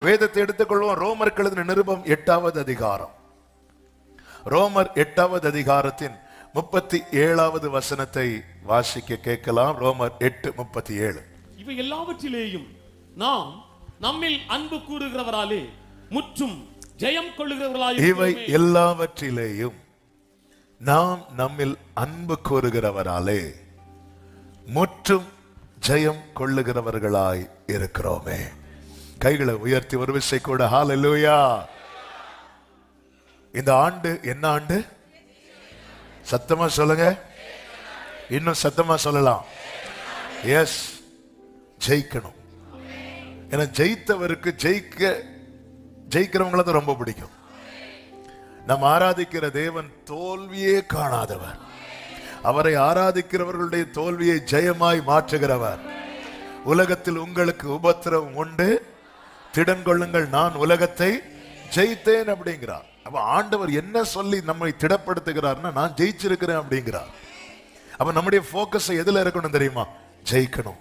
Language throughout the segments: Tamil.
வேதத்தை எடுத்துக்கொள்வோம். ரோமருக்கு எழுதின நிருபம் 8வது அதிகாரம். ரோமர் 8வது அதிகாரத்தின் 37வது வசனத்தை வாசிக்க கேட்கலாம். ரோமர் 8:37. இவை எல்லாவற்றிலேயும் நாம் நம்மில் அன்பு கூறுகிறவராலே முற்றும் ஜெயம் கொள்ளுகிறவர்களாய் இவை எல்லாவற்றிலேயும் நாம் நம்மில் அன்பு கூறுகிறவராலே முற்றும் ஜெயம் கொள்ளுகிறவர்களாய் இருக்கிறோமே. கைகளை உயர்த்தி ஒரு விசை கூட ஹல்லேலூயா. இந்த ஆண்டு என்ன ஆண்டு? சத்தமா சொல்லுங்க, இன்னும் சத்தமா சொல்லலாம். எஸ், ஜெயிக்கணும். ஏன்னா ஜெயித்தவருக்கு ஜெயிக்கிறவங்கள தான் ரொம்ப பிடிக்கும். நம்ம ஆராதிக்கிற தேவன் தோல்வியே காணாதவர். அவரை ஆராதிக்கிறவர்களுடைய தோல்வியை ஜெயமாய் மாற்றுகிறவர். உலகத்தில் உங்களுக்கு உபத்திரவம் உண்டு, திடன் கொள்ளுங்கள், நான் உலகத்தை ஜெயித்தேன் அப்படிங்கிறார். அப்ப ஆண்டவர் என்ன சொல்லி நம்மை திடப்படுத்துகிறார்னா, நான் ஜெயிச்சிருக்கிறேன் அப்படிங்கிறார். அப்ப நம்முடைய போக்கஸ் எதுல இருக்கணும் தெரியுமா? ஜெயிக்கணும்.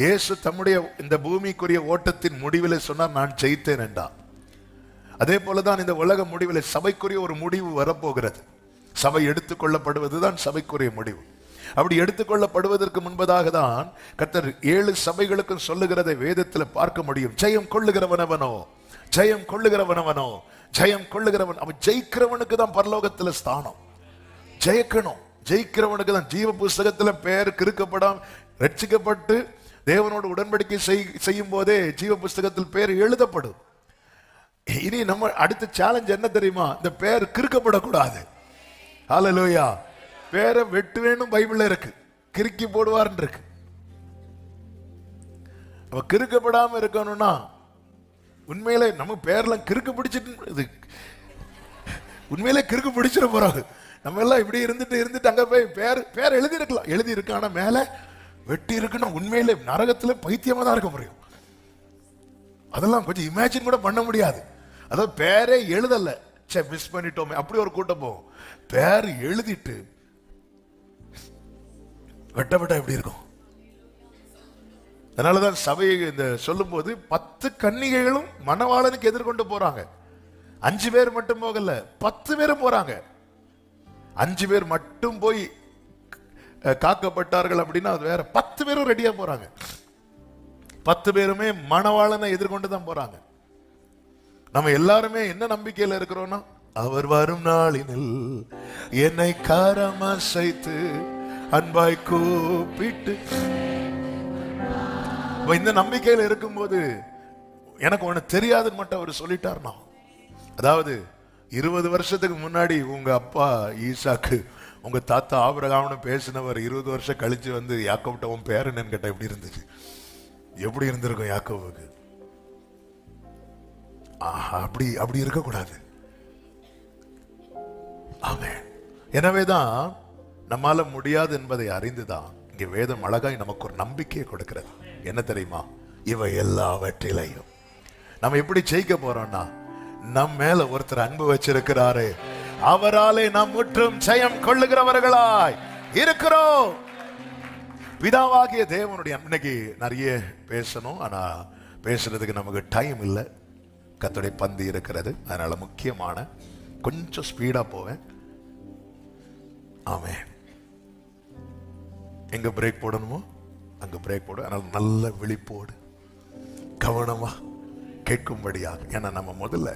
இயேசு தம்முடைய இந்த பூமிக்குரிய ஓட்டத்தின் முடிவில் சொன்னார், நான் ஜெயித்தேன் என்றார். அதே போலதான் இந்த உலக முடிவில் சபைக்குரிய ஒரு முடிவு வரப்போகிறது. சபை எடுத்துக்கொள்ளப்படுவதுதான் சபைக்குரிய முடிவு. அப்படி எடுத்துக்கொள்ளப்படுவதற்கு முன்பதாக தான் கர்த்தர் 7 சபைகளுக்கும் சொல்லுகிறதை வேதத்தில் பார்க்க முடியும். ஜெயம் கொள்ளுகிறவனவனோ, ஜெயம் கொள்ளுகிறவனவனோ, ஜெயம் கொள்ளுகிறவன். அவன் ஜெயிக்கிறவனுக்கு தான் பரலோகத்தில் ஸ்தானம். ஜெயிக்கணும். ஜெயிக்கிறவனுக்கு தான் ஜீவ புஸ்தகத்தில் பெயர் கிறுக்கப்படாம ரட்சிக்கப்பட்டு தேவனோடு உடன்படிக்கை செய்யும் போதே ஜீவ புஸ்தகத்தில் பெயர் எழுதப்படும். இனி நம்ம அடுத்த சேலஞ்ச் என்ன தெரியுமா? இந்த பெயர் கிறுக்கப்படக்கூடாது. ஹல்லேலூயா. பேரை வெட்டுவேனும் பைபிள்ல இருக்கு, கிறுக்கி போடுவார்னு இருக்கு. அவ கிறுக்கப்படாம இருக்கணும்னா உண்மையிலே நம்ம பேர்லாம் கிறுக்கு பிடிச்சிட்டு, உண்மையிலே கிறுக்கு பிடிச்சிட போறாங்க. நம்ம எல்லாம் இப்படி இருந்துட்டு அங்க போய் பேர் எழுதி இருக்கலாம், எழுதி இருக்கு, ஆனா மேல வெட்டி இருக்குன்னா உண்மையிலே நரகத்துல பைத்தியமா தான் இருக்க முடியும். அதெல்லாம் கொஞ்சம் இமேஜின் கூட பண்ண முடியாது. அதாவது பேரே எழுதல, மிஸ் பண்ணிட்டோமே, அப்படி ஒரு கூட்டம் போகும். பேர் எழுதிட்டு வெட்ட எப்படி இருக்கும்? அதனாலதான் சபையை இந்த சொல்லும் போது 10 கன்னிகைகளும் மணவாளனுக்கு எதிர்கொண்டு போறாங்க. 5 பேர் மட்டும் போகல, 10 பேரும் போறாங்க. 5 பேர் மட்டும் போய் காக்கப்பட்டார்கள் அப்படின்னா அது வேற. 10 பேரும் ரெடியா போறாங்க. 10 பேருமே மணவாளனை எதிர்கொண்டு தான் போறாங்க. நம்ம எல்லாருமே என்ன நம்பிக்கையில இருக்கிறோம்னா, அவர் வரும் நாளினில் என்னை காரமா சைத்து அன்பாய் கூப்பிட்டு, இந்த நம்பிக்கையில இருக்கும்போது எனக்கு ஒண்ணு தெரியாதுன்னு மட்டும் அவர் சொல்லிட்டார்னா, அதாவது 20 வருஷத்துக்கு முன்னாடி உங்க அப்பா ஈசாக்கு உங்க தாத்தா ஆபிரகாம்னு பேசினவர் 20 வருஷம் கழிச்சு வந்து யாக்கோபுட்ட உன் பேர் என்னன்னு கேட்டா எப்படி இருந்துச்சு? எப்படி இருந்திருக்கும் யாக்கோபுக்கு? அப்படி இருக்கக்கூடாது. ஆமென். எனவேதான் நம்மால முடியாது என்பதை அறிந்துதான் இங்க வேதம் அழகாய் நமக்கு ஒரு நம்பிக்கையை கொடுக்கிறது. என்ன தெரியுமா? இவை எல்லாவற்றிலையும் நம்ம எப்படி ஜெயிக்க போறோம்னா, நம் மேல ஒருத்தர் அன்பு வச்சிருக்கிறாரு, அவராலே நாம் முற்றும் ஜெயம் கொள்ளுகிறவர்களாய் இருக்கிறோம். பிதாவாகிய தேவனுடைய இன்னைக்கு நிறைய பேசணும், ஆனா பேசுறதுக்கு நமக்கு டைம் இல்லை. கர்த்தருடைய பந்தி இருக்கிறது, அதனால முக்கியமான கொஞ்சம் ஸ்பீடா போவேன். ஆமென். எங்க பிரேக் போடணுமோ அங்க பிரேக் போடு. அதனால நல்ல விழிப்போடு கவனமா கேட்கும்படியாக. ஏன்னா நம்ம முதல்ல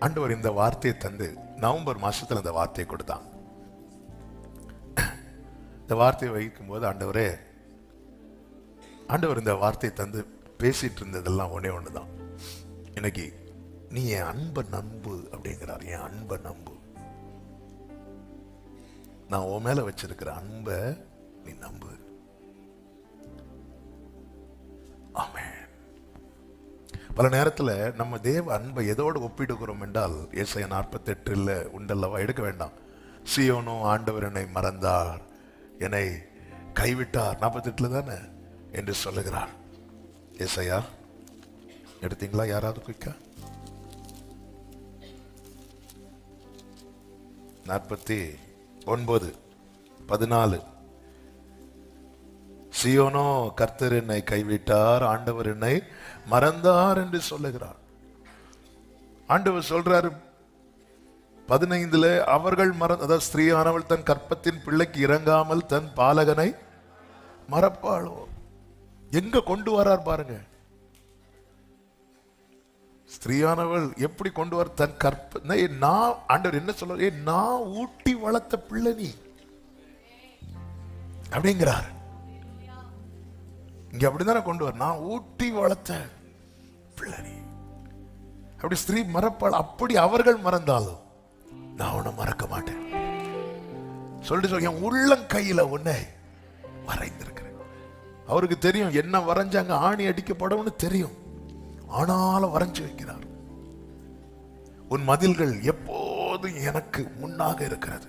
ஆண்டவர் இந்த வார்த்தையை தந்து நவம்பர் மாசத்துல இந்த வார்த்தையை கொடுத்தாங்க. இந்த வார்த்தையை வைக்கும் போது ஆண்டவர் இந்த வார்த்தையை தந்து பேசிட்டு இருந்ததெல்லாம் ஒண்ணுதான். இன்னைக்கு நீ என் அன்பை நம்பு அப்படிங்கிறார். என் அன்பை நம்பு. நான் உன் மேல வச்சிருக்கிற அன்பை நீ நம்பு. ஆமென். பல நேரத்தில் நம்ம தேவ அன்பை எதோடு ஒப்பிடுகிறோம் என்றால், ஏசாயா 48 உண்டல்லவா, எடுக்க வேண்டாம். சீயோனோ ஆண்டவர் என்னை மறந்தார், என்னை கைவிட்டார், 48 தானே என்று சொல்லுகிறார். ஏசாயா எடுத்தீங்களா? யாராவது குயிக்கா? 49:14 சீயோனோ கர்த்தர் என்னை கைவிட்டார், ஆண்டவர் என்னை மறந்தார் என்று சொல்லுகிறார். ஆண்டவர் சொல்றாரு 15 அவர்கள் அதாவது ஸ்திரீயானவள் தன் கற்பத்தின் பிள்ளைக்கு இறங்காமல் தன் பாலகனை மறப்பாளோ. எங்க கொண்டு வரார் பாருங்க. ஸ்திரீயானவள் எப்படி கொண்டு வர தன் நான் ஆண்டவர் என்ன சொல்ற, நான் ஊட்டி வளர்த்த பிள்ளை நீ அப்படிங்கிறார். இங்க அப்படிதானே கொண்டு வர, நான் ஊட்டி வளர்த்த பிள்ளை நீ. அப்படி ஸ்திரீ மறப்பாள். அப்படி அவர்கள் மறந்தாலும் நான் உன்னை மறக்க மாட்டேன் சொல்லிட்டு என் உள்ளங்கையில உன்னை வரைந்திருக்கிறேன். அவருக்கு தெரியும் என்ன வரைஞ்சாங்க ஆணி அடிக்கப்படும் தெரியும், ஆனாலும் வரைஞ்சு வைக்கிறார். உன் மதில்கள் எப்போதும் எனக்கு முன்னாக இருக்கிறது.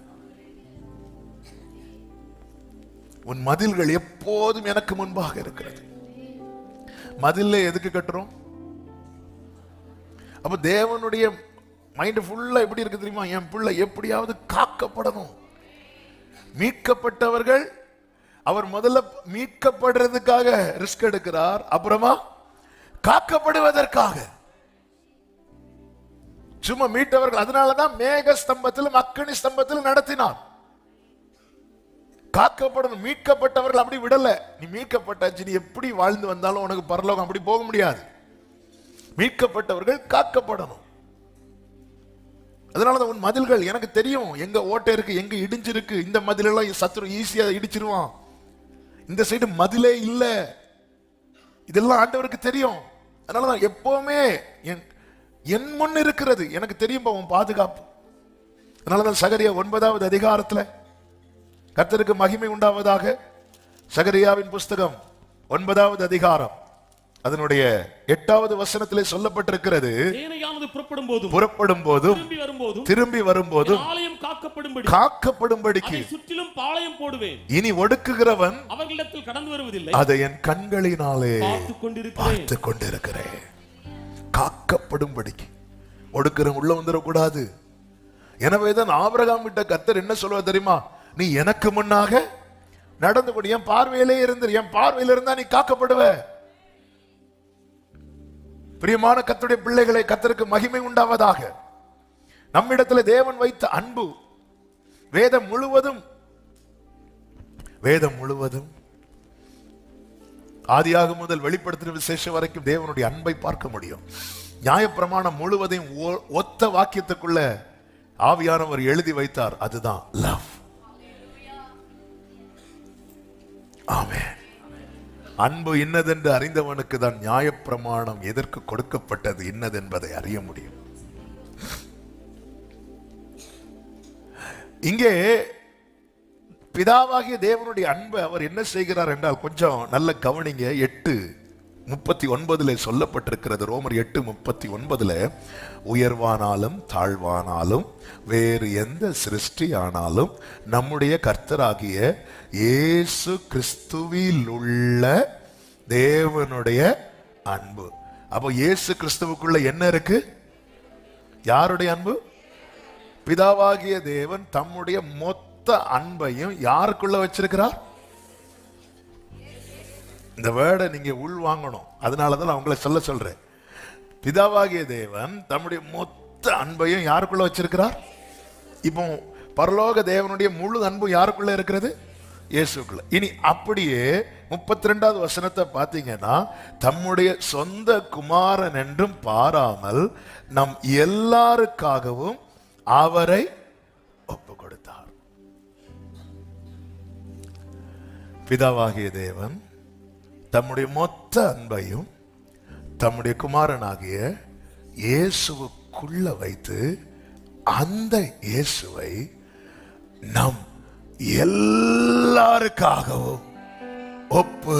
உன் மதில்கள் எப்போதும் எனக்கு முன்பாக இருக்கிறது. மதில்ல எதுக்கு கட்டுறோம்? அப்ப தேவனுடைய மைண்ட் ஃபுல்லா எப்படி இருக்கு தெரியுமா? என் பிள்ளை எப்படியாவது காக்கப்படணும். மீட்கப்பட்டவர்கள் அவர் முதல்ல மீட்கப்படுறதுக்காக ரிஸ்க் எடுக்கிறார், அப்புறமா காக்கப்படுவதற்காக. சும்மா மீட்டவர்கள், அதனாலதான் மேக ஸ்தம்பத்திலும் அக்கினி ஸ்தம்பத்திலும் நடத்தினார். காக்கப்படணும். மீட்கப்பட்டவர்கள் அப்படி விடல. நீ மீட்கப்பட்டாச்சு, நீ எப்படி வாழ்ந்து வந்தாலும் உனக்கு பரலோகம் அப்படி போக முடியாது. மீட்கப்பட்டவர்கள் காக்கப்படணும். அதனாலதான் உன் மதில்கள் எனக்கு தெரியும் எங்க ஓட்டை இருக்கு, எங்க இடிஞ்சிருக்கு. இந்த மதிலெல்லாம் சத்துரு ஈஸியா இடிச்சிருவான். இந்த சைடு மதிலே இல்ல. இதெல்லாம் ஆண்டவருக்கு தெரியும். அதனாலதான் எப்பவுமே என் முன் இருக்கிறது எனக்கு தெரியும் உன் பாதுகாப்பு. அதனாலதான் சகரியா 9வது அதிகாரத்துல கர்த்தருக்கு மகிமை உண்டாவதாக, சகரியாவின் புஸ்தகம் 9வது அதிகாரம் அதனுடைய 8வது வசனத்திலே சொல்லப்பட்டிருக்கிறது, புறப்படும் போதும் திரும்பி வரும்போதும் காக்கப்படும்படிக்கு சுற்றிலும் பாளையம் போடுவேன். இனி ஒடுக்குகிறவன் அவர்களிடத்தில் கடந்து வருவதில்லை. அதை என் கண்களினாலே பார்த்து கொண்டிருக்கிறேன். காக்கப்படும்படிக்கு ஒடுக்குறவன் உள்ள வந்துடக்கூடாது. எனவேதான் ஆபிரகாம் விட்ட கர்த்தர் என்ன சொல்லுவா தெரியுமா? நீ எனக்கு முன்னாக நடந்து கொடு, என் பார்வையிலே இருந்து, என் பார்வையில இருந்தா நீ காக்கப்படுவ. பிரியமான கர்த்தருடைய பிள்ளைகளை, கர்த்தருக்கு மகிமை உண்டாவதாக. நம்மிடத்தில் தேவன் வைத்த அன்பு வேதம் முழுவதும் ஆதியாக முதல் வெளிப்படுத்தின விசேஷம் வரைக்கும் தேவனுடைய அன்பை பார்க்க முடியும். நியாயப்பிரமாணம் முழுவதையும் ஒத்த வாக்கியத்துக்குள்ள ஆவியானவர் எழுதி வைத்தார். அதுதான் லவ். ஆமென். அன்பு இன்னதென்று அறிந்தவனுக்கு தான் நியாயப்பிரமாணம் எதற்கு கொடுக்கப்பட்டது இன்னது என்பதை அறிய முடியும். இங்கே பிதாவாகிய தேவனுடைய அன்பு அவர் என்ன செய்கிறார் என்றால், கொஞ்சம் நல்ல கவனிங்க. 8:39 சொல்லப்பட்டிருக்கிறது. ரோமர் 8:39, உயர்வானாலும் தாழ்வானாலும் வேறு எந்த சிருஷ்டி ஆனாலும் நம்முடைய கர்த்தராகிய இயேசு கிறிஸ்துவில் உள்ள தேவனுடைய அன்பு. அப்போ இயேசு கிறிஸ்துவுக்குள்ள என்ன இருக்கு? யாருடைய அன்பு? பிதாவாகிய தேவன் தம்முடைய மொத்த அன்பையும் யாருக்குள்ள வச்சிருக்கிறார்? இந்த வேர்டை நீங்க உள் வாங்கணும். அதனாலதான் நான் உங்களை சொல்றேன். பிதாவாகிய தேவன் தம்முடைய மொத்த அன்பையும் யாருக்குள்ள வச்சிருக்கிறார்? இப்போ பரலோக தேவனுடைய முழு அன்பு யாருக்குள்ள இருக்கிறது? இயேசுக்குள்ள. இனி அப்படியே 32வது வசனத்தை பார்த்தீங்கன்னா, தம்முடைய சொந்த குமாரன் என்றும் பாராமல் நம் எல்லாருக்காகவும் அவரை ஒப்பு கொடுத்தார். பிதாவாகிய தேவன் தம்முடைய மொத்த அன்பையும் தம்முடைய குமாரனாகிய இயேசுவுக்குள்ள வைத்து அந்த இயேசுவை நம் எல்லாருக்காகவும் ஒப்பு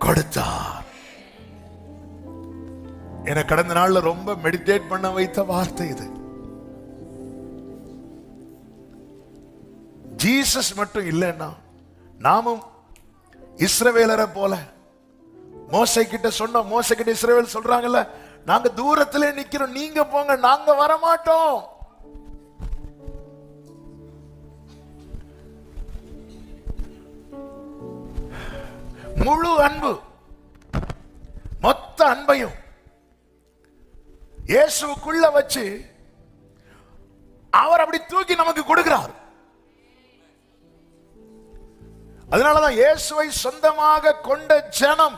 கொடுத்தார். என கடந்த நாள்ல ரொம்ப மெடிடேட் பண்ண வைத்த வார்த்தை இது. ஜீசஸ் மட்டும் இல்லைன்னா நாமும் இஸ்ரவேலரை போல மோசே கிட்ட சொன்ன, மோசே கிட்ட இஸ்ரவேல் சொல்றாங்கல்ல, நாங்க தூரத்திலே நிக்கிறோம், நீங்க போங்க, நாங்க வர மாட்டோம். முழு அன்பு, மொத்த அன்பையும் இயேசுக்குள்ள வச்சு அவர் அப்படி தூக்கி நமக்கு கொடுக்கிறார். அதனாலதான் இயேசுவை சொந்தமாக கொண்ட ஜனம்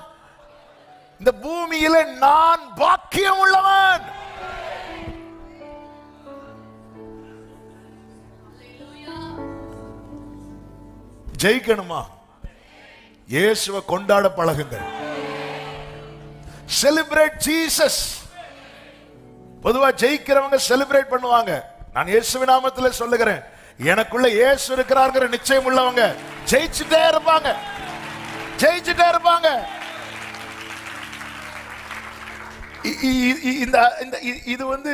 இந்த பூமியில நான் பாக்கியம் உள்ளவன். ஜெயிக்கணுமா? இயேசுவை கொண்டாட பழகுங்கள். Celebrate Jesus. பொதுவா ஜெயிக்கிறவங்க செலிப்ரேட் பண்ணுவாங்க. நான் இயேசுவின் நாமத்தில் சொல்லுகிறேன், எனக்குள்ள இயேசு இருக்கிறார்ங்கிற நிச்சயம் உள்ளவங்க ஜெயிச்சுட்டே இருப்பாங்க, ஜெயிச்சுட்டே இருப்பாங்க. இது வந்து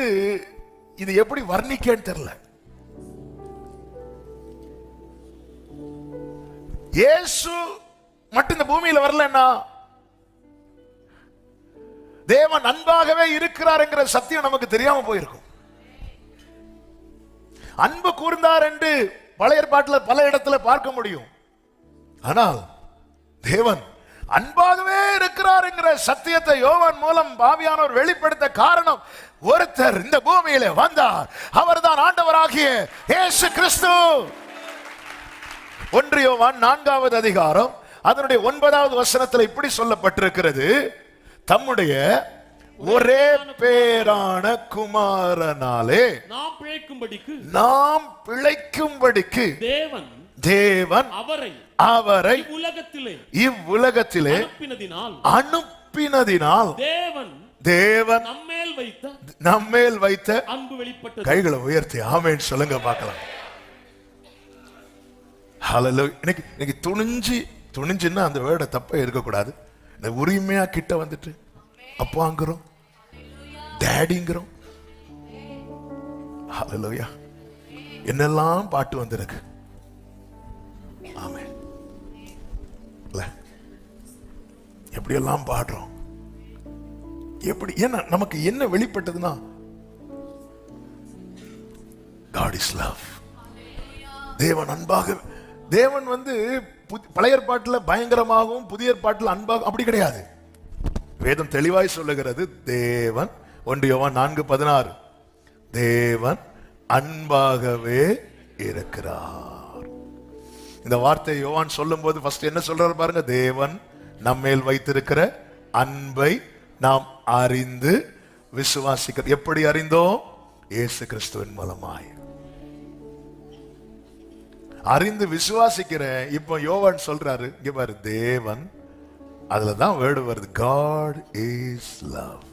இது எப்படி வர்ணிக்கன்னு தெரியல. இயேசு மட்டும் இந்த பூமியில வரலன்னா தேவன் அன்பாகவே இருக்கிறார் என்கிற சத்தியம் நமக்கு தெரியாம போயிருக்கும். அன்பு கூர்ந்தார் என்று பழைய ஏற்பாட்டில் பல இடத்துல பார்க்க முடியும். ஆனால் தேவன் அன்பாகவே இருக்கிறார் என்கிற சத்தியத்தை யோவான் மூலம் ஆவியானவர் வெளிப்படுத்த காரணம், ஒருத்தர் இந்த பூமியிலே வந்தார், அவர்தான் ஆண்டவராகிய இயேசு கிறிஸ்து. 1 யோவான் 4வது அதிகாரம் அதனுடைய 9வது வசனத்தில் இப்படி சொல்லப்பட்டிருக்கிறது, தம்முடைய ஒரே பேரான குமாரனாலே நாம் பிழைக்கும்படிக்கு தேவன் அவரை இவ்வுலகத்திலே அனுப்பினதினால் தேவன் நம்மேல் வைத்த அன்பு வெளிப்பட்டது. கைகளை உயர்த்தி ஆமென் சொல்லுங்க பார்க்கலாம். ஹல்லேலூயா. இன்னைக்கு துணிஞ்சுன்னா அந்த வேர்டை தப்பா இருக்கக்கூடாது. உரிமையா கிட்ட வந்துட்டு அப்பாங்கிறோம், டேடிங்கிறோம். ஹல்லேலூயா. என்னெல்லாம் பாட்டு வந்திருக்கு. ஆமென். எப்படியெல்லாம் பாடுறோம், எப்படி என்ன நமக்கு என்ன வெளிப்பட்டதுன்னா God is love. தேவன் அன்பாக, தேவன் வந்து பழைய ஏற்பாட்டில் பயங்கரமாகவும் புதிய ஏற்பாட்டில் அன்பாக அப்படி கிடையாது. வேதம் தெளிவாய் சொல்லுகிறது, தேவன் 1 யோவான் 4:16 தேவன் அன்பாகவே இருக்கிறார். இந்த வார்த்தையை யோவான் சொல்லும் போது ஃபர்ஸ்ட் என்ன சொல்றாரு பாருங்க, தேவன் நம்மேல் வைத்திருக்கிற அன்பை நாம் அறிந்து விசுவாசிக்க. எப்படி அறிந்தோம்? இயேசு கிறிஸ்துவின் மூலமாய் அறிந்து விசுவாசிக்கிறேன். இப்போ யோவான் சொல்றாரு, இங்க பாரு, தேவன், அதுலதான் வேர்டு வருது, God is love.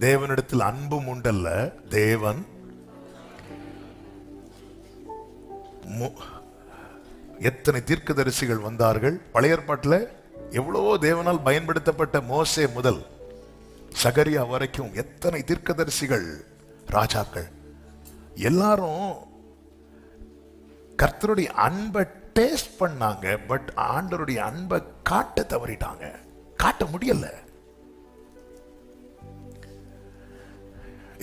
தேவனிடத்தில் அன்பும் உண்டல்ல, தேவன் எத்தனை தீர்க்கதரிசிகள் வந்தார்கள் பழைய ஏற்பாட்டில், எவ்வளவோ தேவனால் பயன்படுத்தப்பட்ட மோசே முதல் சகரியா வரைக்கும் எத்தனை தீர்க்கதரிசிகள், ராஜாக்கள், எல்லாரும் கர்த்தருடைய அன்பை டேஸ்ட் பண்ணாங்க. பட் ஆண்டவருடைய அன்பை காட்ட தவறிட்டாங்க, காட்ட முடியல.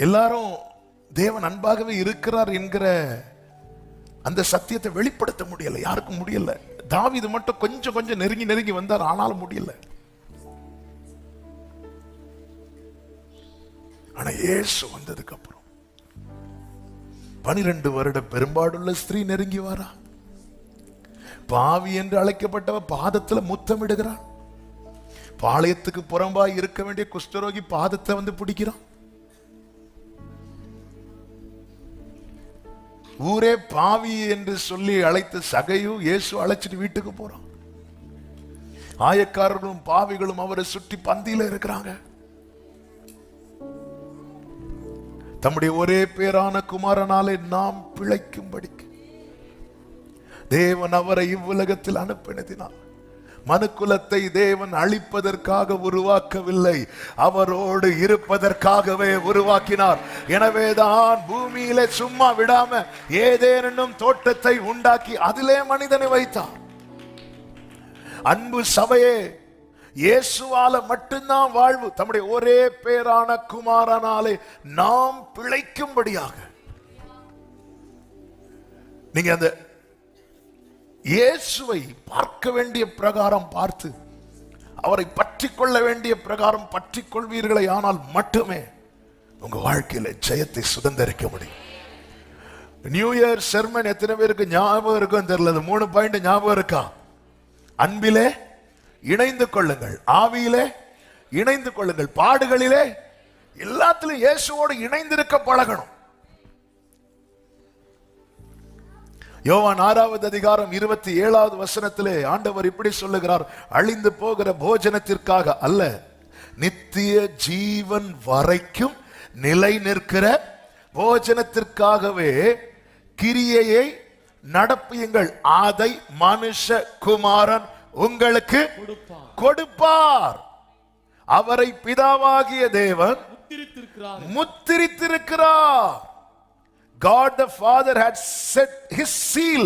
எல்லாரும் தேவன் அன்பாகவே இருக்கிறார் என்கிற அந்த சத்தியத்தை வெளிப்படுத்த முடியல, யாருக்கும் முடியல. தாவீது மட்டும் கொஞ்சம் கொஞ்சம் நெருங்கி வந்தார், ஆனாலும் முடியல. ஆனா இயேசு வந்ததுக்கு அப்புறம் 12 வருட பெரும்பாடுள்ள ஸ்திரீ நெருங்கி வாரா, பாவி என்று அழைக்கப்பட்டவ பாதத்துல முத்தமிடுகிறான், பாளையத்துக்கு புறம்பாய் இருக்க வேண்டிய குஷ்டரோகி பாதத்தை வந்து பிடிக்கிறான். ஊரே பாவி என்று சொல்லி அழைத்து சகையு இயேசு அழைச்சிட்டு வீட்டுக்கு போறான். ஆயக்காரர்களும் பாவிகளும் அவரை சுற்றி பந்தியில இருக்கிறாங்க. தம்முடைய ஒரே பேரான குமாரனாலே நாம் பிழைக்கும்படிக்கு தேவன் அவரை இவ்வுலகத்தில் அனுப்பினதினால் மனுக்குலத்தை தேவன் அழிப்பதற்காக உருவாக்கவில்லை, அவரோடு இருப்பதற்காகவே உருவாக்கினார். எனவேதான் பூமியிலே சும்மா விடாம ஏதேனும் தோட்டத்தை உண்டாக்கி அதிலே மனிதனை வைத்தார். அன்பு சபையே, இயேசுவால மட்டும்தான் வாழ்வு. தம்முடைய ஒரே பேரான குமாரனாலே நாம் பிழைக்கும்படியாக. நீங்க அந்த இயேசுவை பார்க்க வேண்டிய பிரகாரம் பார்த்து அவரை பற்றி கொள்ள வேண்டிய பிரகாரம் பற்றி கொள்வீர்களே ஆனால் மட்டுமே உங்க வாழ்க்கையில ஜெயத்தை சுதந்திரிக்க முடியும். நியூ இயர் செர்மன் எத்தனை பேருக்கு ஞாபகம் இருக்கும் தெரியல. 3 பாயிண்ட் ஞாபகம் இருக்கா? அன்பிலே இணைந்து கொள்ளுங்கள், ஆவியிலே இணைந்து கொள்ளுங்கள், பாடுகளிலே எல்லாத்திலும் இயேசுவோடு இணைந்திருக்க பழகணும். யோவான் 6வது அதிகாரம் 27வது வசனத்திலே ஆண்டவர் இப்படி சொல்லுகிறார், அழிந்து போகிற போஜனத்திற்காக அல்ல, நித்திய ஜீவன் வரைக்கும் நிலை நிற்கிற போஜனத்திற்காகவே கிரியையை நடப்பியுங்கள், அதை மனுஷகுமாரன் உங்களுக்கு கொடுப்பார். அவரை பிதாவாகிய தேவன் முத்திரித்திருக்கிறார். God the Father had set his seal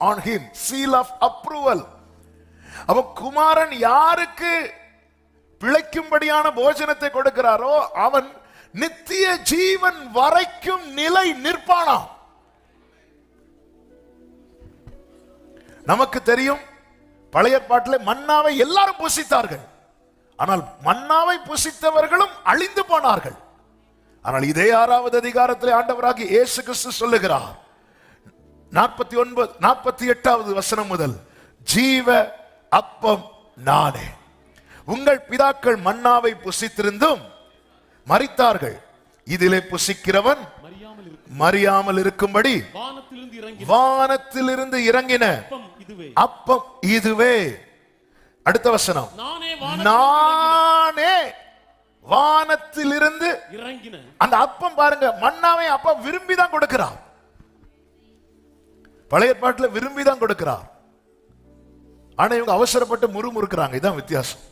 on him, seal of approval. அவ குமாரன் யாருக்கு பிழைக்கும்படியான போஜனத்தை கொடுக்கிறாரோ அவன் நித்திய ஜீவன் வரைக்கும் நிலை நிற்பானாம். நமக்கு தெரியும், பழைய ஏற்பாட்டிலே மன்னாவை எல்லாரும் புசித்தார்கள், ஆனால் மன்னாவை புசித்தவர்களும் அழிந்து போனார்கள். ஆனால் இதே 6வது அதிகாரத்தில் ஆண்டவராகிய இயேசு கிறிஸ்து சொல்லுகிறார், 48வது வசனம் முதல், ஜீவ அப்பம் நானே. உங்கள் பிதாக்கள் மன்னாவை புசித்திருந்தும் மரித்தார்கள், இதிலே புசிக்கிறவன் மரியாமல் இருக்கும்படி வானத்திலிருந்து இறங்கின அப்பம் இதுவே. அடுத்த வசனம், நானே வானத்திலிருந்து இறங்கின. அந்த அப்பம் பாருங்க, மன்னாவை அப்பா விரும்பிதான் கொடுக்கிறார். பழைய ஏற்பாட்டில் விரும்பிதான் கொடுக்கிறார், ஆனா இவங்க அவசரப்பட்டு முறுமுறுக்கிறாங்க. இதான் வித்தியாசம்.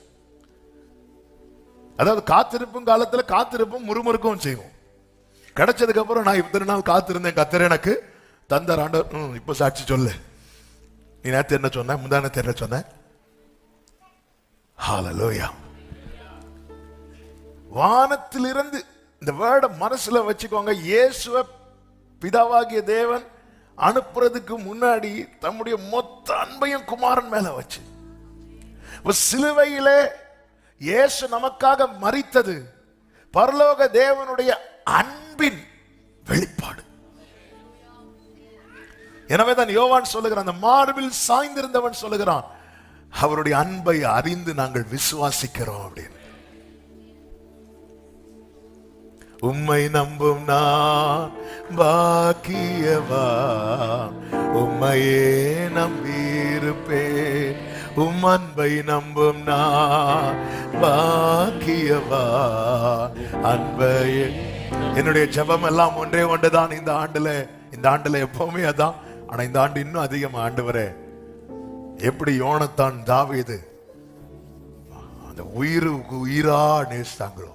அதாவது காத்திருப்பும் காலத்துல காத்திருப்பும் முறுமுறுக்கவும் செய்வோம். கிடைச்சதுக்கு அப்புறம் நான் இத்தனை நாள் காத்திருந்தேன், கத்தர் எனக்கு தந்தார் ஆண்டவர். இப்ப சாட்சி சொல்லு, நீ நேத்து என்ன சொன்ன, முந்தானத்து என்ன சொன்ன? ஹல்லேலூயா. வானத்திலிருந்து இந்த வேர்டை மனசுல வச்சுக்கோங்க. இயேசுவை பிதாவாகிய தேவன் அனுப்புறதுக்கு முன்னாடி தம்முடைய மொத்த அன்பையும் குமாரன் மேல வச்சு, சிலுவையிலே இயேசு நமக்காக மரித்தது பரலோக தேவனுடைய அன்பின் வெளிப்பாடு. எனவேதான் யோவான் சொல்லுகிறான், அந்த மார்பில் சாய்ந்திருந்தவன் சொல்லுகிறான், அவருடைய அன்பை அறிந்து நாங்கள் விசுவாசிக்கிறோம் அப்படின்னு. உம்மை நம்பும் நான் பாக்கியவான், உம்மையே நம்பியிருப்பேன். உம் அன்பை நம்பும் நான் பாக்கியவான், அன்பையே. என்னுடைய ஜெபம் எல்லாம் ஒன்றே ஒன்றுதான் இந்த ஆண்டுல எப்பவுமே அதான். ஆனா இந்த ஆண்டு இன்னும் அதிகமா, ஆண்டவரே, எப்படி யோனத்தான் தாவீது அந்த உயிருக்கு உயிரா நேசித்தாங்களோ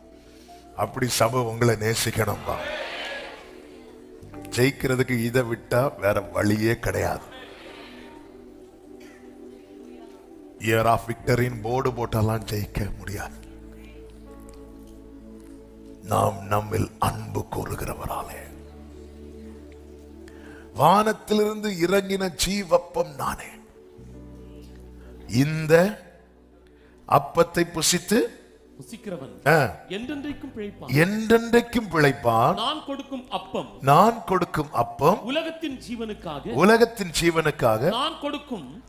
அப்படி சபை உங்களை நேசிக்கணும்பா. ஜெயிக்கிறதுக்கு இதை விட்டா வேற வழியே கிடையாது. இயர் ஆஃப் விக்டரின் போர்டு போட்டாலாம் ஜெயிக்க முடியாது. நாம் நம்மில் அன்பு கூறுகிறவராலே, வானத்திலிருந்து இறங்கின ஜீவப்பம் நானே, இந்த அப்பத்தை புசித்து புசிக்கிறவன் என்றென்றைக்கும் பிழைப்பான். நான் கொடுக்கும் அப்பம் உலகத்தின் ஜீவனுக்காக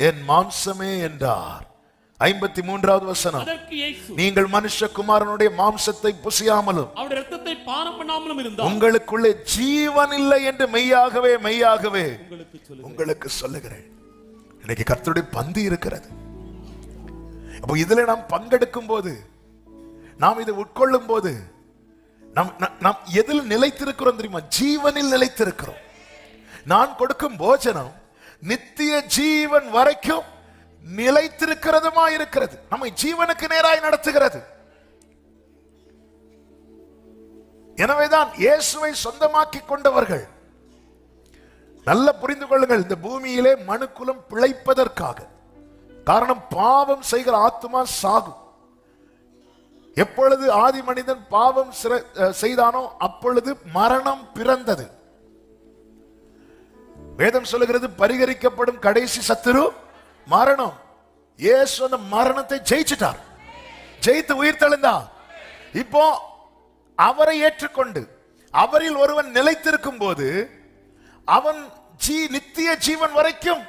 என் மாம்சமே என்றார். 53வது வசனம், நீங்கள் மனுஷகுமாரனுடைய மாம்சத்தை புசியாமலும் இரத்தத்தை பானம் பண்ணாமலும் இருந்தால் உங்களுக்குள்ளே ஜீவன் இல்லை என்று மெய்யாகவே மெய்யாகவே உங்களுக்கு சொல்லுகிறேன். இன்னைக்கு கர்த்தருடைய பந்தி இருக்கிறது. அப்போ இதுல நாம் பங்கெடுக்கும் போது, நாம் இதை உட்கொள்ளும் போது நாம் எதில் நிலைத்திருக்கிறோம் தெரியுமா? ஜீவனில் நிலைத்திருக்கிறோம். நான் கொடுக்கும் போஜனம் நித்திய ஜீவன் வரைக்கும் நிலைத்திருக்கிறதுமா இருக்கிறது. நம்மை ஜீவனுக்கு நேராய் நடத்துகிறது. எனவேதான் இயேசுவை சொந்தமாக்கி கொண்டவர்கள், நல்ல புரிந்து கொள்ளுங்கள், இந்த பூமியிலே மனுக்குலம் பிழைப்பதற்காக. காரணம், பாவம் செய்கிற ஆத்மா சாகும். எப்பொழுது ஆதி மனிதன் பாவம் செய்தானோ அப்பொழுது மரணம் பிறந்தது. வேதம் சொல்லுகிறது, பரிகரிக்கப்படும் கடைசி சத்துரு மரணம். இயேசு அந்த மரணத்தை ஜெயிச்சிட்டார், ஜெயித்து உயிர் தெழுந்தார். இப்போ அவரை ஏற்றுக்கொண்டு அவரில் ஒருவன் நிலைத்திருக்கும் போது அவன் நித்திய ஜீவன் வரைக்கும்